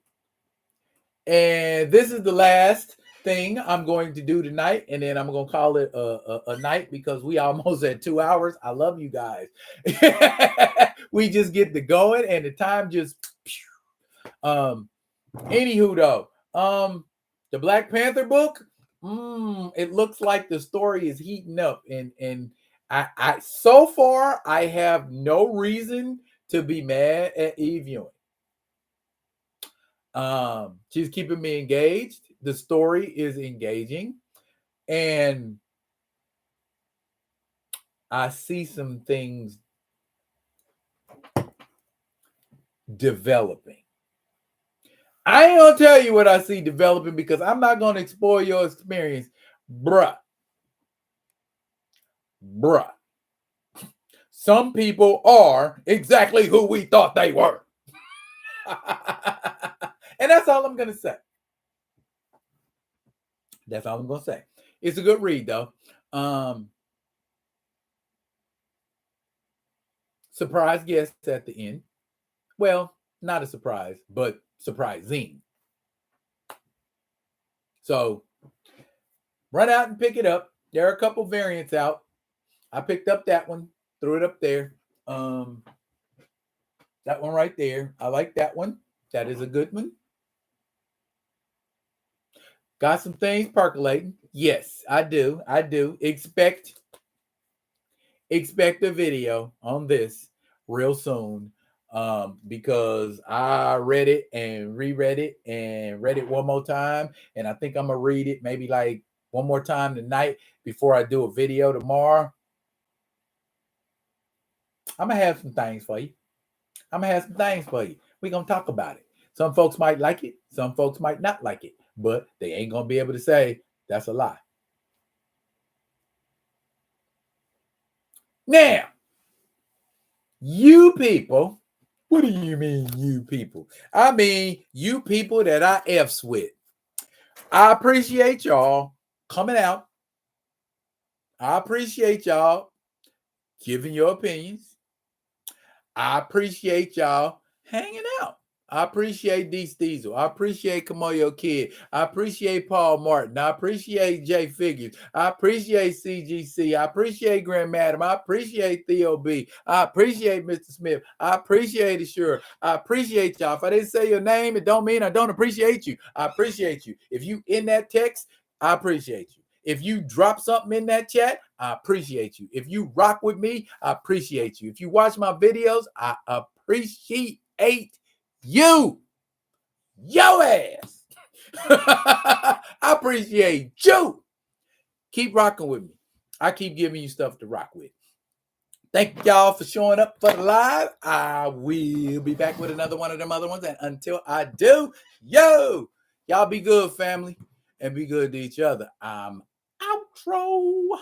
And this is the last thing I'm going to do tonight, and then I'm going to call it a night because we almost at 2 hours. I love you guys. We just get to going, and the time just anywho though, the Black Panther book, it looks like the story is heating up, and I so far I have no reason to be mad at Eve Ewing. She's keeping me engaged. The story is engaging, and I see some things developing. I ain't gonna tell you what I see developing because I'm not gonna spoil your experience, bruh. Some people are exactly who we thought they were. And that's all I'm gonna say. That's all I'm gonna say. It's a good read though. Surprise guests at the end. Well, not a surprise, but surprising. So run out and pick it up. There are a couple variants out. I picked up that one, threw it up there. That one right there. I like that one. That is a good one. Got some things percolating. Yes, I do. Expect a video on this real soon. Because I read it and reread it and read it one more time. And I think I'm going to read it maybe like one more time tonight before I do a video tomorrow. I'm going to have some things for you. We're going to talk about it. Some folks might like it. Some folks might not like it. But they ain't going to be able to say that's a lie. Now, you people. What do you mean, you people? I mean, you people that I F's with. I appreciate y'all coming out. I appreciate y'all giving your opinions. I appreciate y'all hanging out. I appreciate D. Steezel. I appreciate Kamoyo Kid. I appreciate Paul Martin. I appreciate Jay Figures. I appreciate CGC. I appreciate Grand Madam. I appreciate Theo B. I appreciate Mr. Smith. I appreciate Assure. I appreciate y'all. If I didn't say your name, it don't mean I don't appreciate you. I appreciate you. If you in that text, I appreciate you. If you drop something in that chat, I appreciate you. If you rock with me, I appreciate you. If you watch my videos, I appreciate you, your ass. I appreciate you. Keep rocking with me. I keep giving you stuff to rock with. Thank y'all for showing up for the live. I will be back with another one of them other ones. And until I do, y'all be good, family, and be good to each other. I'm outro.